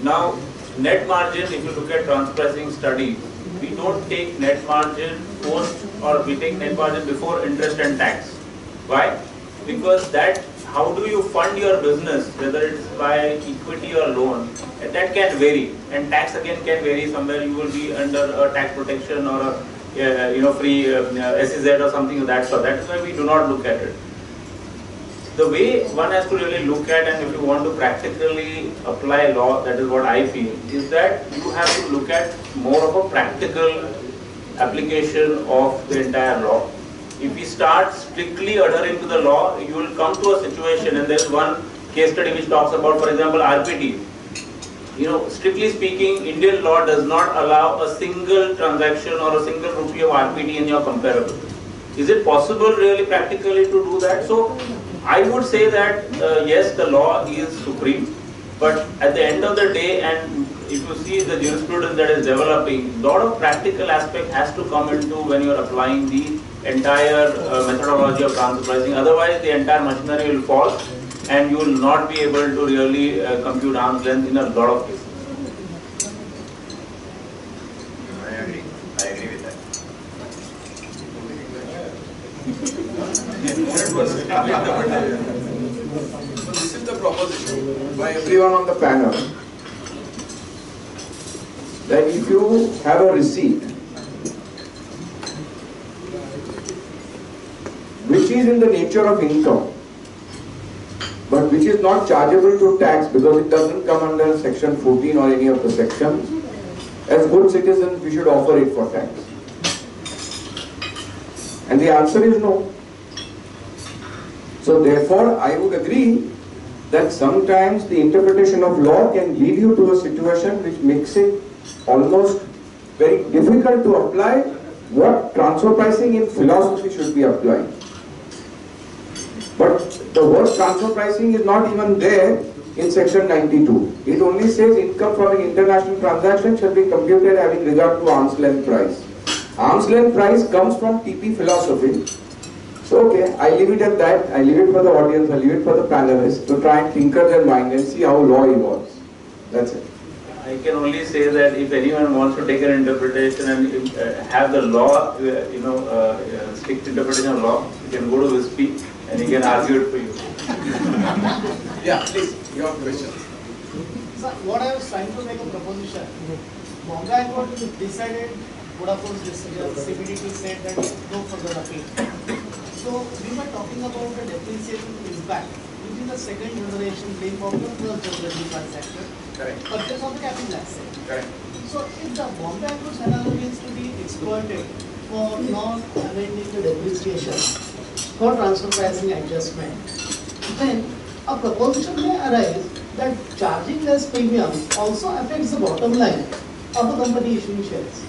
Now, net margin, if you look at transfer pricing studies, we don't take net margin post, or we take net margin before interest and tax. Why? Because that, how do you fund your business, whether it's by equity or loan, and that can vary, and tax again can vary. Somewhere you will be under a tax protection or a free SEZ or something of that sort. That is why we do not look at it. The way one has to really look at, and if you want to practically apply law, that is what I feel, is that you have to look at more of a practical application of the entire law. If we start strictly adhering to the law, you will come to a situation, and there is one case study which talks about, for example, RPT. Strictly speaking, Indian law does not allow a single transaction or a single rupee of RPT in your comparable. Is it possible really practically to do that? So I would say that yes, the law is supreme, but at the end of the day, and if you see the jurisprudence that is developing, a lot of practical aspect has to come into when you are applying the entire methodology of transfer pricing. Otherwise, the entire machinery will fall, and you will not be able to really compute arm's length in a lot of cases. I agree with that. So this is the proposition By everyone on the panel, that if you have a receipt which is in the nature of income, but which is not chargeable to tax because it doesn't come under section 14 or any of the sections, as good citizens we should offer it for tax. And the answer is no. So therefore I would agree that sometimes the interpretation of law can lead you to a situation which makes it almost very difficult to apply what transfer pricing in philosophy should be applied. But the word transfer pricing is not even there in section 92. It only says income from an international transaction shall be computed having regard to arm's length price. Arm's length price comes from TP philosophy. So okay, I leave it at that. I leave it for the audience, I leave it for the panelists to try and tinker their mind and see how law evolves. That's it. I can only say that if anyone wants to take an interpretation and have the law, strict interpretation of law, you can go to WISP and he can argue it for you. Yeah, please, your question. So what I was trying to make a proposition, Bombay High Court decided Vodafone's decision, CBDT said that no further appeal. So we were talking about the depreciation impact, which is the second generation being of the first generation transaction. Correct. Purchase of the capital asset. Correct. So if the Bombay High Court's analogy is to be exploited for non-amending the depreciation for transfer pricing adjustment, then a proposition may arise that charging less premium also affects the bottom line of a company issuing shares.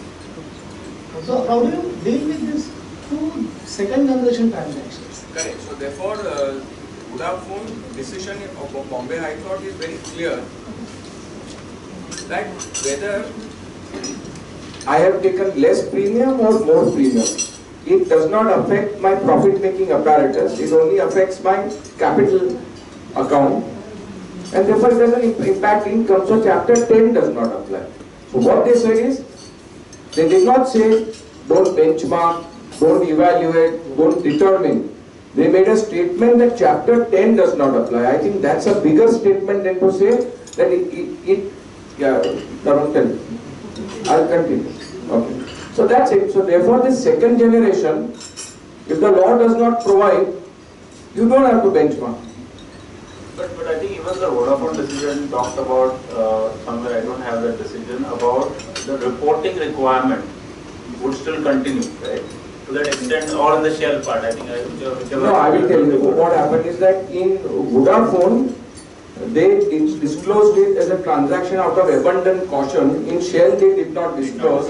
So how do you deal with these two second generation transactions? Correct. So therefore, Vodafone decision of Bombay High Court is very clear that whether I have taken less premium or more premium, it does not affect my profit-making apparatus. It only affects my capital account, and therefore it doesn't impact income. So Chapter 10 does not apply. So what they said is, they did not say don't benchmark, don't evaluate, don't determine. They made a statement that Chapter 10 does not apply. I think that's a bigger statement than to say that Tarun, tell me. I'll continue. Okay. So that's it. So therefore this second generation, if the law does not provide, you don't have to benchmark. But I think even the Vodafone decision talked about, somewhere I don't have that decision, about the reporting requirement would still continue, right? To that extent, or in the shell part, I think whichever. No, I will tell you. What happened is that in Vodafone, they disclosed it as a transaction out of abundant caution. In Shell, they did not disclose.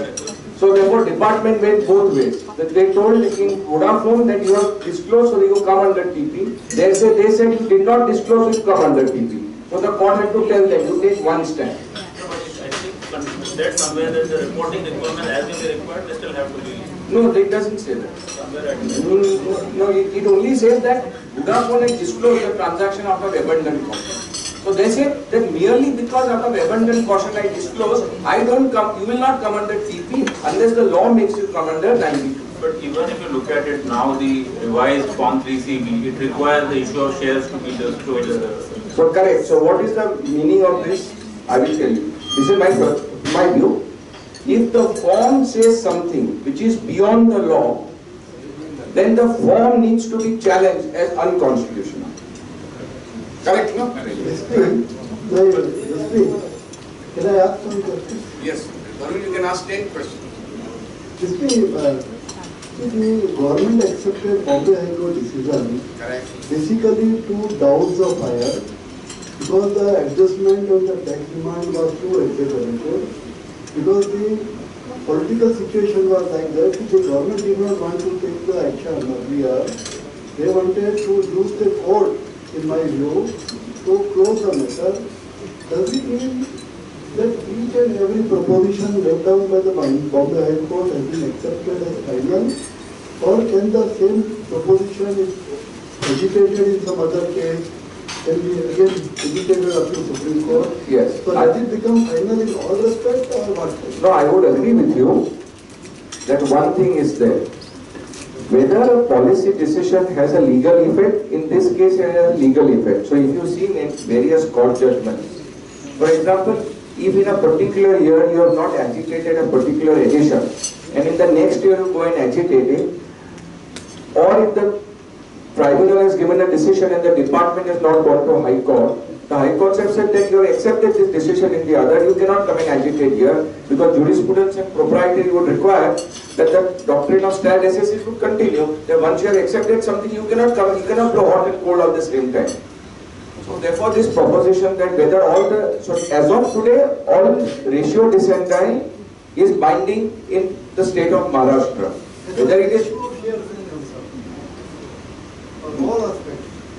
So therefore, department went both ways. They told in Vodafone that you have disclosed, so you come under TP. They said you did not disclose, you come under TP. So the court had to tell them, you take one stand. I think said somewhere that the reporting requirement as will be required, they still have to be. No, it doesn't say that. Somewhere I No, it only says that Vodafone has disclosed the transaction out of abundant caution. So they said that merely because out of abundant caution I disclose, I don't come, you will not come under TP unless the law makes you come under 92. But even if you look at it now, the revised Part-3 CB, it requires the issue of shares to be disclosed. So correct. So what is the meaning of this? I will tell you. This is my view. If the form says something which is beyond the law, then the form needs to be challenged as unconstitutional. Correct, no? Can I ask some questions? yes, Varun, you can ask 10 questions. The government accepted Bombay High Court decision. Correct. Basically, two doubts of fire because the adjustment on the tax demand was too exaggerated. Because the political situation was like that, the government did not want to take the action earlier. They wanted to use the court, in my view, to close the matter. Does it mean that each and every proposition laid down by the Bombay High Court has been accepted as final? Or can the same proposition is agitated in some other case, can be again agitated up to Supreme Court? Yes. So does it become final in all respects or what? No, I would agree with you that one thing is there. Whether a policy decision has a legal effect, in this case it has a legal effect. So if you see in various court judgments, for example, if in a particular year you have not agitated a particular edition, and in the next year you go and agitate it, or if the tribunal has given a decision and the department has not gone to High Court, the High Courts have said that you have accepted this decision in the other, you cannot come and agitate here, because jurisprudence and propriety would require that the doctrine of stare decisis would continue. That once you have accepted something, you cannot come, you cannot blow hot and cold at the same time. So therefore this proposition that whether all the, so as of today, all ratio descendi is binding in the state of Maharashtra. Whether it is,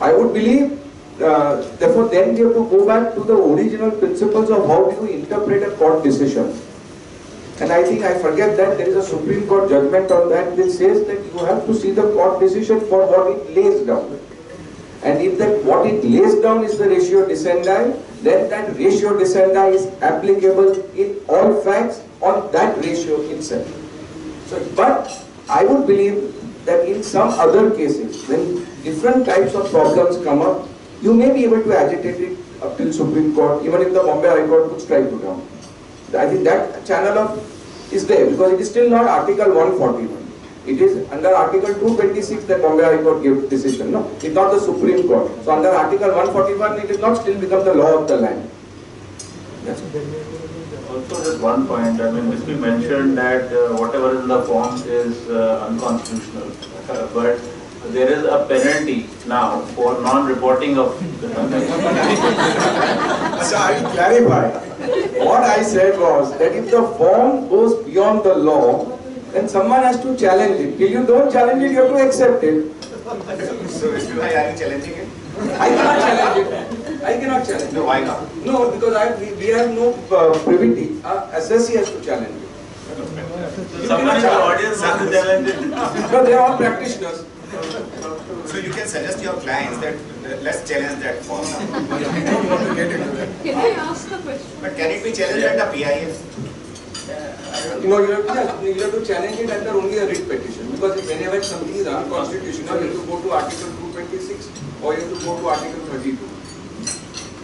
I would believe, therefore then you have to go back to the original principles of how do you interpret a court decision. And I think, I forget that there is a Supreme Court judgment on that which says that you have to see the court decision for what it lays down. And if that what it lays down is the ratio descendi, then that ratio descendi is applicable in all facts on that ratio itself. So, but I would believe that in some other cases, when different types of problems come up, you may be able to agitate it up till Supreme Court, even if the Bombay High Court would strike you down. I think that channel is there, because it is still not Article 141. It is under Article 226 that Bombay High Court gave decision. No, it's not the Supreme Court. So under Article 141, it is not still become the law of the land. That's Also, just one point. I mean, we mentioned that whatever is in the forms is unconstitutional, but there is a penalty now for non-reporting of the transaction. So I will clarify. what I said was that if the form goes beyond the law, then someone has to challenge it. Till you don't challenge it, you have to accept it. So, Mr. Bhai, are you challenging it? I cannot challenge it. I cannot challenge it. No, why not? No, because we have no privity. SSC has to challenge it. Someone in the audience has to challenge it. No, they are all practitioners. So you can suggest your clients that let's challenge that form. Can I ask a question? But can it be challenged at the PIS? You have to challenge it under only a writ petition, because whenever something is unconstitutional, you have to go to Article 226 or you have to go to Article 32.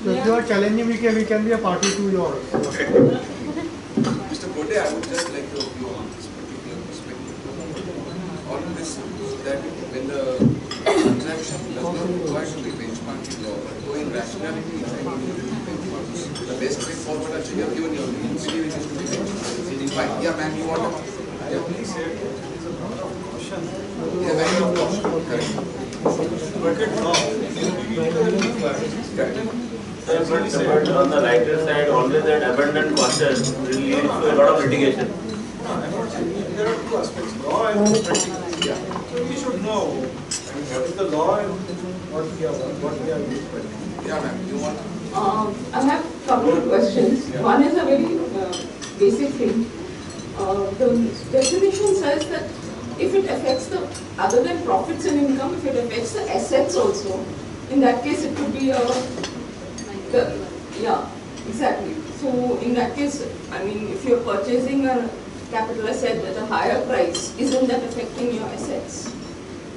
So if you are challenging, we can be a party to your. Mr. Kote, I would just like your view on this particular perspective. On this, that when the transaction does not require to be benchmarked in law, but going rationality is to be benchmarked. The best way forward, actually, you have given your view, which is to be benchmarked. Fine. Yeah, ma'am, you want to? I only said it is a matter of caution. Yeah, matter of caution. Correct. But on the lighter side, always that abundant caution will lead to a lot of litigation. There are two aspects, law and practice. So we should know what is the law and what we are used by. Yeah, ma'am, you want? I have a couple of questions. One is a very basic thing. The definition says that if it affects the, other than profits and income, if it affects the assets also, in that case it could be yeah, exactly. So in that case, I mean, if you're purchasing a capital asset at a higher price, isn't that affecting your assets?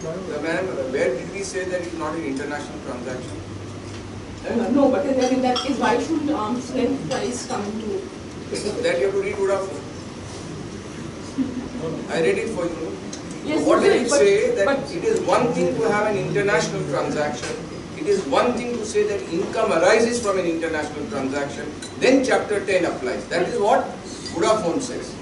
Madam, where did we say that it's not an international transaction? No, but then in that case, why should arm's length price come into? That you have to read Vodafone. I read it for you. Yes, What did it but- say? That but- it is one thing to have an international transaction. It is one thing to say that income arises from an international transaction. Then Chapter 10 applies. That is what Vodafone says.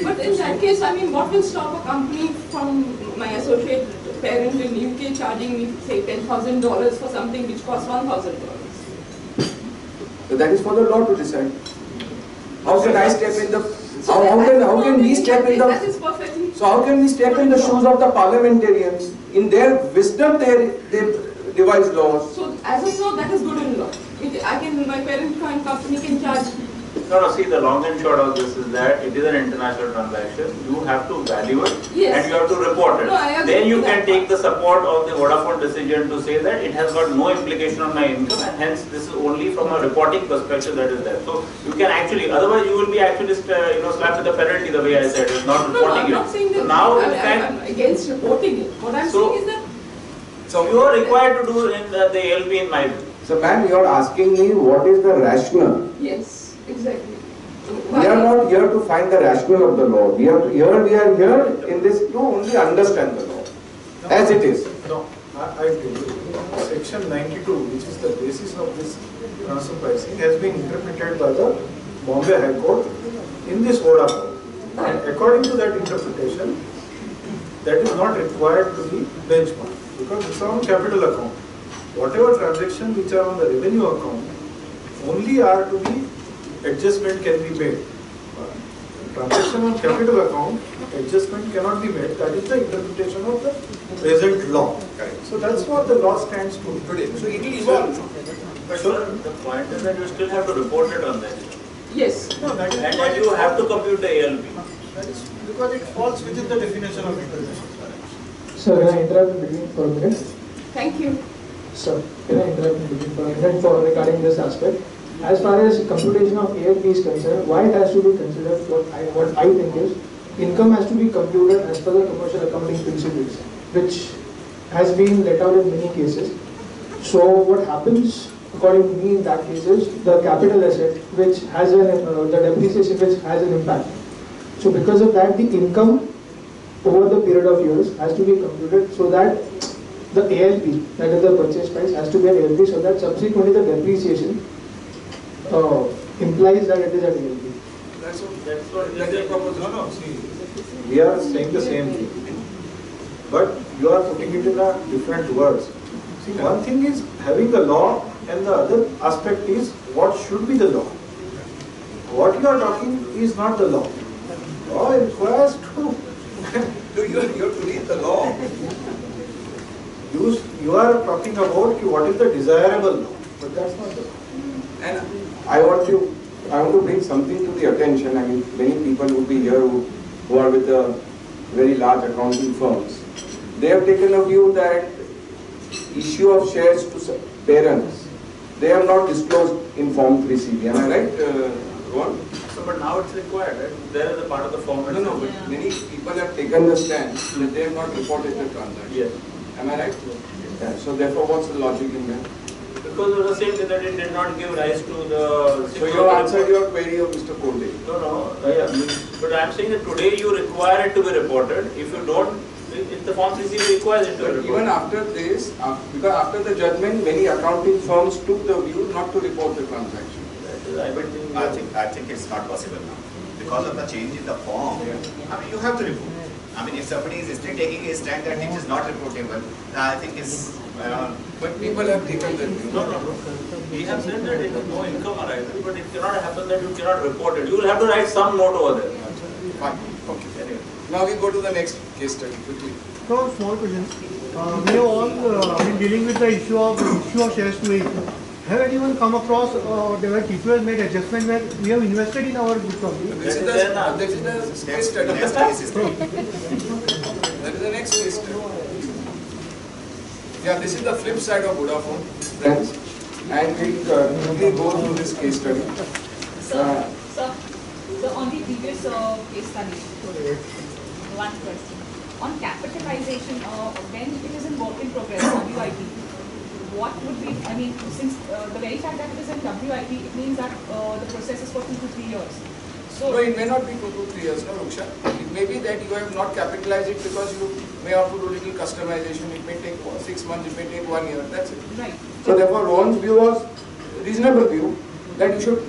But in that case, I mean, what will stop a company from my associate parent in UK charging me, say, $10,000 for something which costs $1,000? So that is for the law to decide. How can I step in the? How can we step in That the? is perfectly. So how can we step in the shoes of the parliamentarians? In their wisdom, they devise laws. So as of now, that is good in law. My parent company can charge. No, see, the long and short of this is that it is an international transaction. You have to value it Yes. and you have to report it. No, I agree Then you with can that. take the support of the Vodafone decision to say that it has got no implication on my income and hence this is only from a reporting perspective that is there. So you can actually, otherwise you will be actually slapped with a penalty the way I said, it's not No, reporting I'm not saying it. that. So now in I'm fact, against reporting it. What I'm So- saying is that. so you are required to do in the ALP in my view. So ma'am, you are asking me what is the rationale? Yes, exactly. We are not here to find the rationale of the law. We are here in this to only understand the law as it is. No, I tell you, Section 92, which is the basis of this transfer pricing, has been interpreted by the Bombay High Court in this Vodafone. And according to that interpretation, that is not required to be benchmarked because it's on capital account. Whatever transactions which are on the revenue account only are to be adjustment can be made. Transaction on capital account, adjustment cannot be made. That is the interpretation of the present law. Correct. So that's what the law stands for. Today. So it will evolve. But the point is that you still have to report it on that. Yes. No, that is And then you have to compute the ALP. that is because it falls within the definition of international transaction. Sir, can I interrupt in between for a minute? Thank you. Sir, can I interrupt in between for a minute regarding this aspect? As far as computation of ALP is concerned, why it has to be considered, what I think is, income has to be computed as per the commercial accounting principles, which has been let out in many cases. So what happens, according to me in that case, is the capital asset, which has the depreciation which has an impact. So because of that, the income over the period of years has to be computed so that the ALP, that is the purchase price, has to be an ALP so that subsequently the depreciation implies that it is an ALP. That's what that is proposal. No, see, we are saying the same thing, but you are putting it in a different words. See, one thing is having the law, and the other aspect is what should be the law. what you are talking is not the law. Law requires to You have to read the law. you are talking about what is the desirable law, but that's not the law. And I want to bring something to the attention. I mean, many people would be here who are with the very large accounting firms. They have taken a view that issue of shares to parents, they have not disclosed in Form 3CB. Am I right, Ron? So, but now it's required, right? There is a part of the format. no, but many people have taken the stand that they have not reported the transaction. Yes. Am I right? Yeah, so therefore, what's the logic in that? Because it was the same thing that it did not give rise to the. So you have answered your query of Mr. Konde. No, yeah, but I am saying that today you require it to be reported. If you don't, if the Form 3CB requires it to be But reported. even after this, because after the judgment, many accounting firms took the view not to report the transaction. I think it's not possible now. Because of the change in the form, I mean, you have to report. I mean, if somebody is still taking a stand that it is not reportable, I think it's... But people have taken that view. No. We have said that it is no income arrival, but it cannot happen that you cannot report it. You will have to write some note over there. Fine. Okay. Anyway. Now we go to the next case study quickly. So, small question. We have all been dealing with the issue of shares to equity. Have anyone come across where TPO has made adjustment where we have invested in our book company? This is the case study. Next case is That is the next case study. Yeah, this is the flip side of Vodafone, friends. And we'll quickly go through this case study. So on the previous case study, one question. On capitalization, when it is in work in progress, WIP, what would be, I mean, since the very fact that it is in WIP, it means that the process is for 2 to 3 years. So, No, it may not be 2 to 3 years, no, Ruksha. It may be that you have not capitalized it because you may have to do little customization. It may take 6 months, it may take 1 year, that's it. right. So therefore, Rohan's view was reasonable view that you should,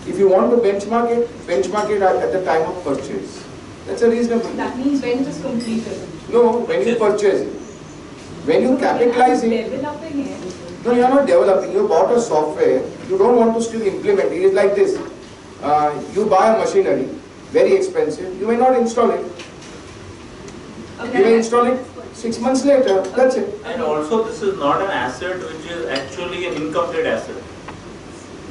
if you want to benchmark it at the time of purchase. That's a reasonable view. That means when it is completed. No, when you purchase it. When you capitalize it, Developing it. no, you are not developing. You bought a software, you don't want to still implement it. It is like this. You buy a machinery, very expensive, you may not install it. Okay. You may install it 6 months later, that's it. And also this is not an asset which is actually an incomplete asset.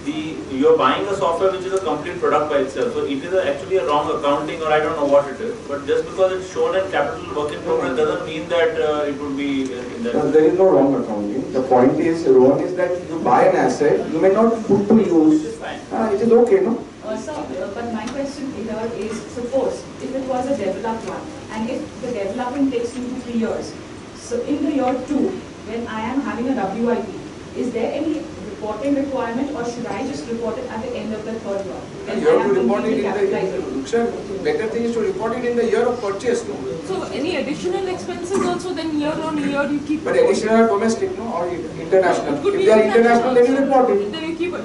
You are buying a software which is a complete product by itself. So it is actually a wrong accounting, or I don't know what it is. But just because it's shown in capital work in progress doesn't mean that it would be in that. No, there is no wrong accounting. The point is, Rohan, is that you buy an asset, you may not put to use. It is fine. It is okay, no? But my question here is, suppose if it was a developed one, and if the development takes 2 to 3 years, so in the year 2, when I am having a WIP, is there any reporting requirement, or should I just report it at the end of the third year? When You I have am to report it completely in the capitalizing? Ruksha, better thing is to report it in the year of purchase, no? So any additional expenses also then year on year you keep. But additional are domestic, no, or international. It could If be they are international, then you report it. Then you keep it.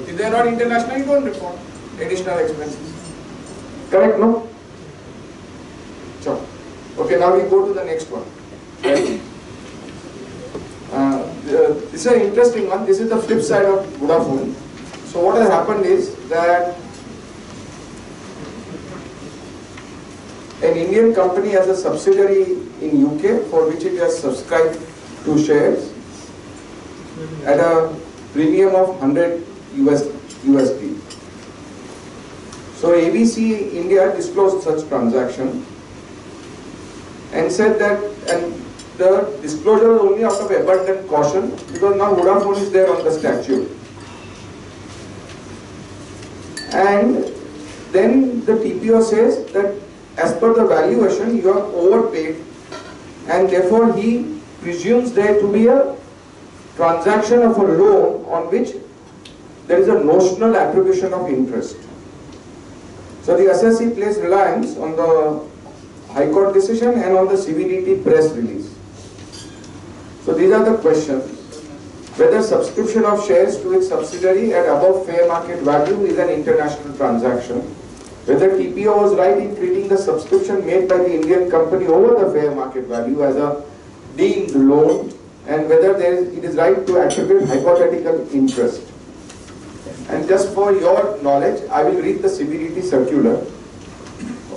If they are not international, you don't report additional expenses. Correct, no? Sure. Okay, now we go to the next one. Right? This is an interesting one. This is the flip side of Vodafone. So what has happened is that an Indian company has a subsidiary in UK for which it has subscribed to shares at a premium of 100 USD. So ABC India disclosed such transaction and said that, and the disclosure was only out of abundant caution because now Vodafone is there on the statute. And then the TPO says that as per the valuation you are overpaid, and therefore he presumes there to be a transaction of a loan on which there is a notional attribution of interest. So the assessee placed reliance on the High Court decision and on the CBDT press release. So these are the questions. Whether subscription of shares to its subsidiary at above fair market value is an international transaction. Whether TPO was right in treating the subscription made by the Indian company over the fair market value as a deemed loan, and whether it is right to attribute hypothetical interest. And just for your knowledge, I will read the CBDT circular,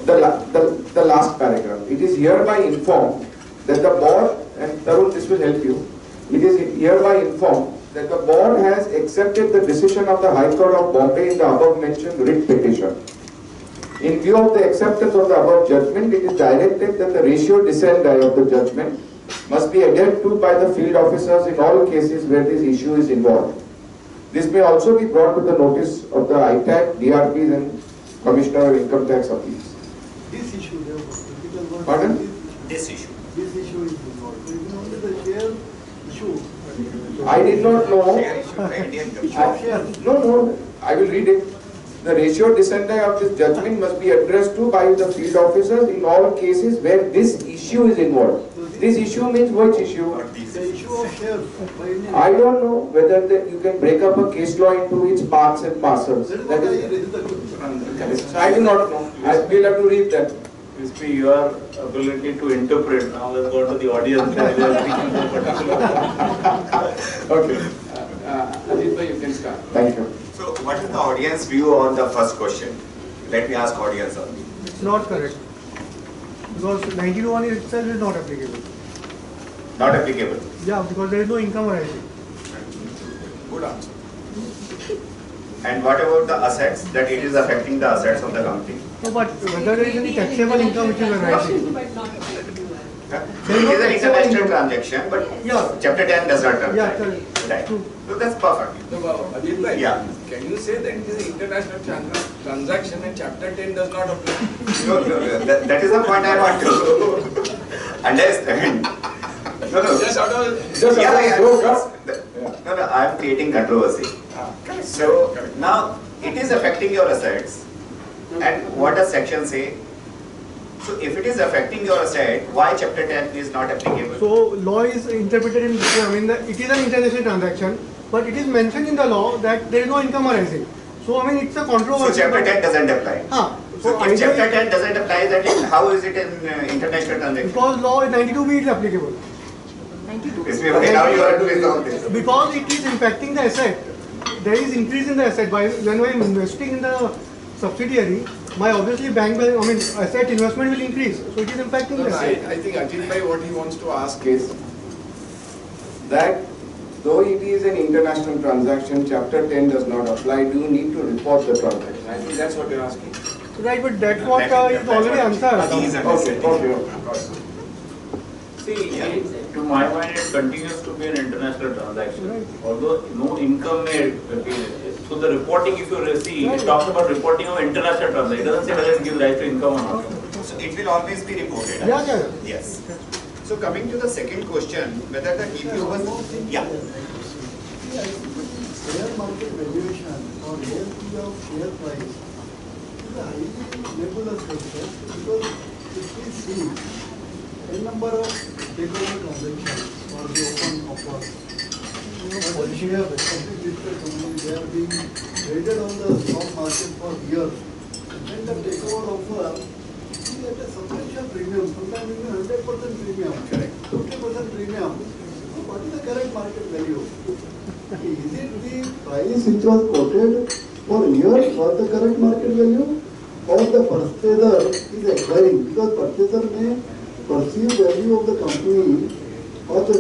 the last paragraph. It is hereby informed that the board, and Tarun, this will help you, it is hereby informed that the board has accepted the decision of the High Court of Bombay in the above mentioned writ petition. In view of the acceptance of the above judgment, it is directed that the ratio decidendi of the judgment must be adhered to by the field officers in all cases where this issue is involved. This may also be brought to the notice of the ITAC, DRPs and Commissioner of Income Tax Appeals. This issue, therefore, Pardon? This issue. This issue is involved. So it is only the share issue. I did not know. Share issue by Indian government. No, I will read it. The ratio decidendi of this judgment must be addressed to by the field officers in all cases where this issue is involved. This issue means which issue? The issue of shares by Indian. I don't know whether you can break up a case law into its parts and parcels. That is That what I is, raised the question. I do not know. I will have to read that. It's be your ability to interpret. Now let's go to the audience. They are speaking for particular. Okay. Ajit, you can start. Thank you. So what is the audience view on the first question? Let me ask audience only. It's not correct. Because 1901 itself is not applicable. Not applicable. Yeah, because there is no income arising. Good answer. And what about the assets, that it is affecting the assets of the company? No, but whether there is any taxable income which is arising. So it is an international transaction, but Yeah. Chapter 10 does not apply. Yeah, correct. Right. True. So that's perfect. So, Ajit bhai, Yeah. can you say that it is an international transaction and Chapter 10 does not apply? No, that is the point I want to understand. No. Just out of Yeah. Yeah. No, I am creating controversy. So now it is affecting your assets. And what does section say? So if it is affecting your asset, why Chapter 10 is not applicable? So law is interpreted in this way. I mean, it is an international transaction, but it is mentioned in the law that there is no income arising. So I mean, it's a controversy. So Chapter 10 doesn't apply. So if Chapter 10 doesn't apply, then how is it an international transaction? Because law is 92B is applicable. Okay, now you are doing all this. Because it is impacting the asset. There is increase in the asset. When I am investing in the subsidiary, my obviously asset investment will increase. So it is impacting the asset. I think Ajit bhai, what he wants to ask is that though it is an international transaction, Chapter 10 does not apply, do you need to report the transaction? I think that's what you're asking. Right, but that's what is already answered. Okay. See, to my mind, it continues to be an international transaction. Right. Although no income may appear. So the reporting, if you see, it talks about reporting of international transaction. It doesn't say whether it gives rise to income or not. So it will always be reported. Yeah. Yes. So coming to the second question, whether the DPO was... Yeah. Share market valuation or ALP of share price is a highly nebulous concept because if we see a number of takeover transactions or the open offers, for share public listed companies, they are being traded on the stock market for years. And the takeover offer is at a substantial premium, sometimes even 100% premium, 50% premium. So what is the current market value? Is it the price which was quoted for years for the current market value, or the purchaser is acquiring? Because purchaser may perceive value of the company, or the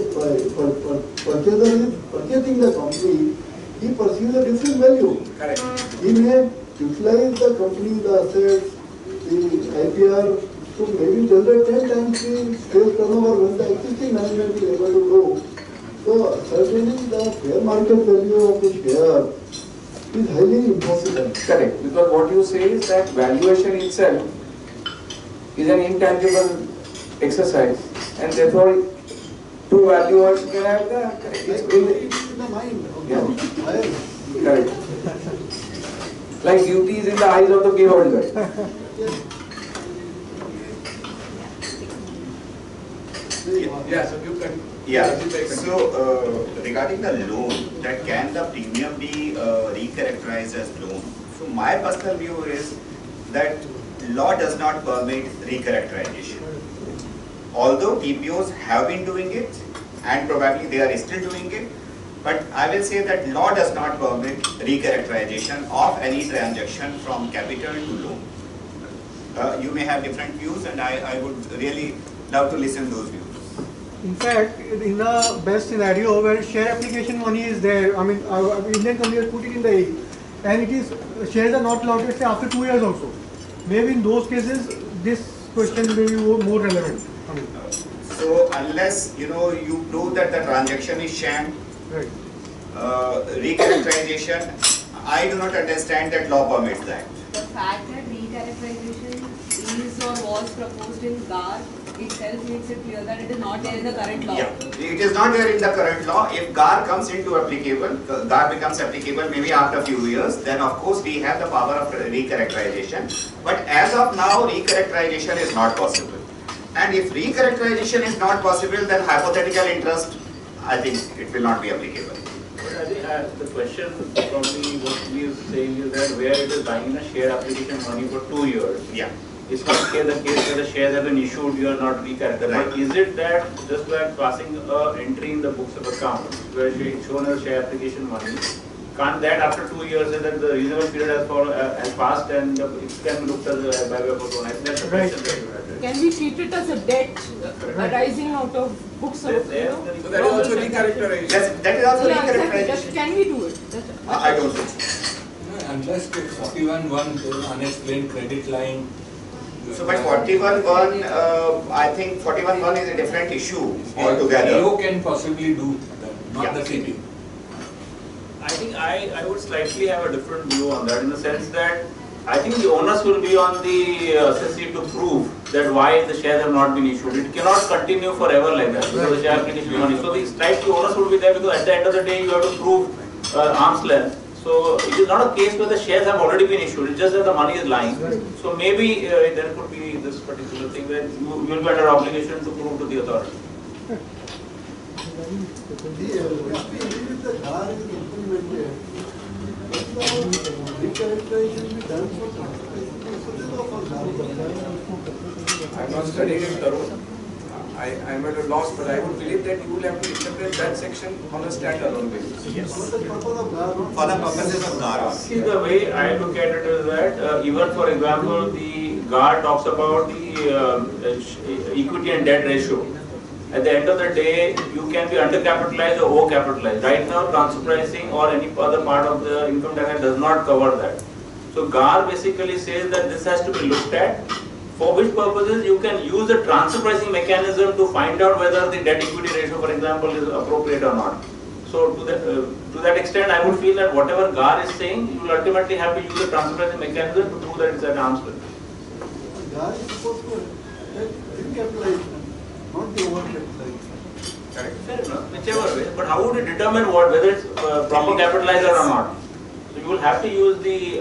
purchaser is purchasing the company, he perceives a different value. Correct. He may utilize the company, the assets, the IPR to maybe generate 10 times the sales turnover when the existing management is able to grow. So certainly the fair market value of the share is highly impossible. Correct. Because what you say is that valuation itself is an intangible exercise, and therefore two valuers can have the It is in the mind of the buyer. correct. Like beauty is in the eyes of the beholder. Yeah, so you can. Yeah. So regarding the loan, that can the premium be recharacterized as loan? So my personal view is that law does not permit recharacterization. Although TPOs have been doing it and probably they are still doing it, But I will say that law does not permit recharacterization of any transaction from capital to loan. You may have different views, and I would really love to listen to those views. In fact, in the best scenario where share application money is there, I mean, Indian company has put it in the A, and it is shares are not allowed to say after 2 years also. Maybe in those cases, this question may be more relevant. I mean. So unless you prove that the transaction is sham, Right. Recharacterization, I do not understand that law permits that. The fact that recharacterization is or was proposed in GAR itself makes it clear that it is not there in the current law. Yeah, it is not there in the current law. If GAR comes into applicable, GAR becomes applicable maybe after a few years, then of course we have the power of recharacterization. But as of now, recharacterization is not possible. And if recharacterization is not possible, then hypothetical interest, I think it will not be applicable. But I think the question probably what we is saying is that where it is buying in a share application money for 2 years. Yeah. It's not the case where the shares have been issued, you are not recharacterized. Right. But is it that just by passing an entry in the books of account where it's shown as share application money, can't that after 2 years say that the reasonable period has passed and it can be looked at by way of a loan? I think that's the question that you had. Can we treat it as a debt arising out of books of, So that is also recharacterization. Yes, that is also Yeah, exactly. recharacterization. Can we do it? I don't think so. Unless it's 41(1), there is unexplained credit line. So, but 41(1), I think 41(1) is a different issue altogether. EO can possibly do that, not Yeah. the city. I think I would slightly have a different view on that in the sense that I think the onus will be on the assessee to prove that why the shares have not been issued. It cannot continue forever like that because the share application money. So the slightly onus will be there because at the end of the day you have to prove arm's length. So it is not a case where the shares have already been issued. It's just that the money is lying. So maybe there could be this particular thing where you will be under obligation to prove to the authority. If the GAR is implemented, recharacterization be done for transportation purposes or for GAR purposes? I have not studied it thorough. I am at a loss, but I would believe that you will have to interpret that section on a standalone basis. Yes. For the purpose of GAR, not For the purposes of GAR. See, the way I look at it is that even for example the GAR talks about the equity and debt ratio. At the end of the day, you can be undercapitalized or overcapitalized. Right now, transfer pricing or any other part of the income tax does not cover that. So GAR basically says that this has to be looked at. For which purposes you can use the transfer pricing mechanism to find out whether the debt equity ratio, for example, is appropriate or not. So to that extent, I would feel that whatever GAR is saying, you will ultimately have to use the transfer pricing mechanism to prove that it's at arm's length. GAR is supposed to have recapitalization, not the overcapitalization. Correct. Fair enough. Whichever way. But how would you determine whether it's proper capitalizer or not? So you will have to use the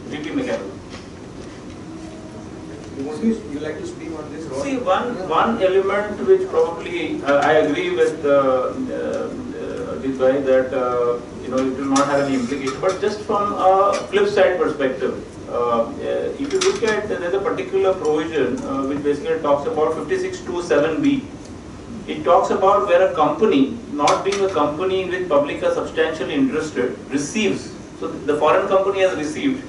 GP mechanism. You like to speak on this? See, one element which probably I agree with this guy that it will not have any implication. But just from a flip side perspective, if you look at there's a particular provision which basically talks about 5627B. It talks about where a company, not being a company in which public are substantially interested, receives. So the foreign company has received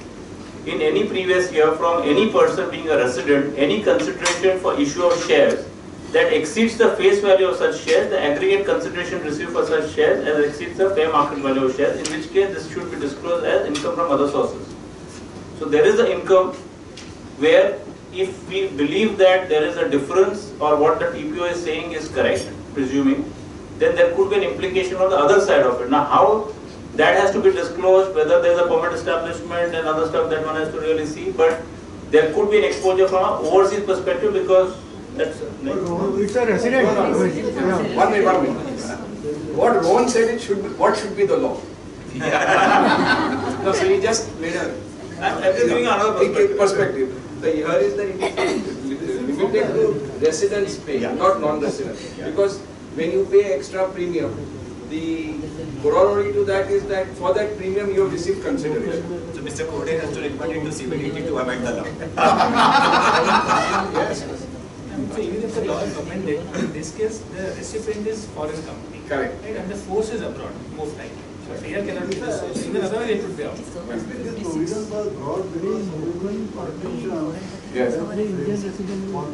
in any previous year from any person being a resident any consideration for issue of shares that exceeds the face value of such shares, the aggregate consideration received for such shares as exceeds the fair market value of shares, in which case this should be disclosed as income from other sources. So there is an income where if we believe that there is a difference or what the TPO is saying is correct, presuming, then there could be an implication on the other side of it. Now how that has to be disclosed, whether there is a permit establishment and other stuff that one has to really see, but there could be an exposure from an overseas perspective because that's It's a resident. Yeah. One minute. What Rohan said, what should be the law? No, so he just made a I'm just giving another perspective. Here is that it is limited to residents pay, not non-residents. Because when you pay extra premium, the corollary to that is that for that premium you have received consideration. So Mr. Kode has to report it to CBDT to amend the law. Yes. So even if the law is amended, in this case, the recipient is foreign company. Correct. Right? And the force is abroad, most likely. So here cannot be the source. Even otherwise it would be out. This provision was brought because women participation. Yes. Forming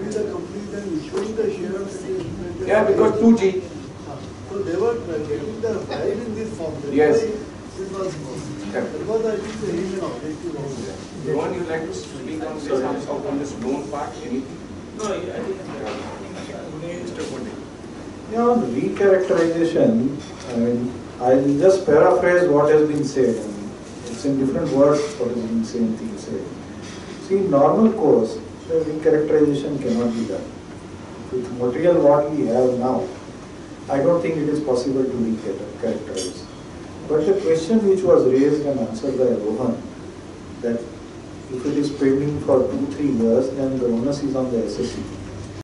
the company then issuing the shares. Yeah, because 2G. So they were getting the right in this form. Yes. This was that was I think the aim and objective of it. Rohan, you like to speak on this, on this loan part, anything? No, I think Mr. Kote. Yeah, on recharacterization, I mean, I'll just paraphrase what has been said. I mean, it's in different words, what has been same thing said. See, in normal course, the recharacterization cannot be done. With material what we have now, I don't think it is possible to recharacterize. But the question which was raised and answered by Rohan, that if it is pending for 2-3 years, then the onus is on the SSC.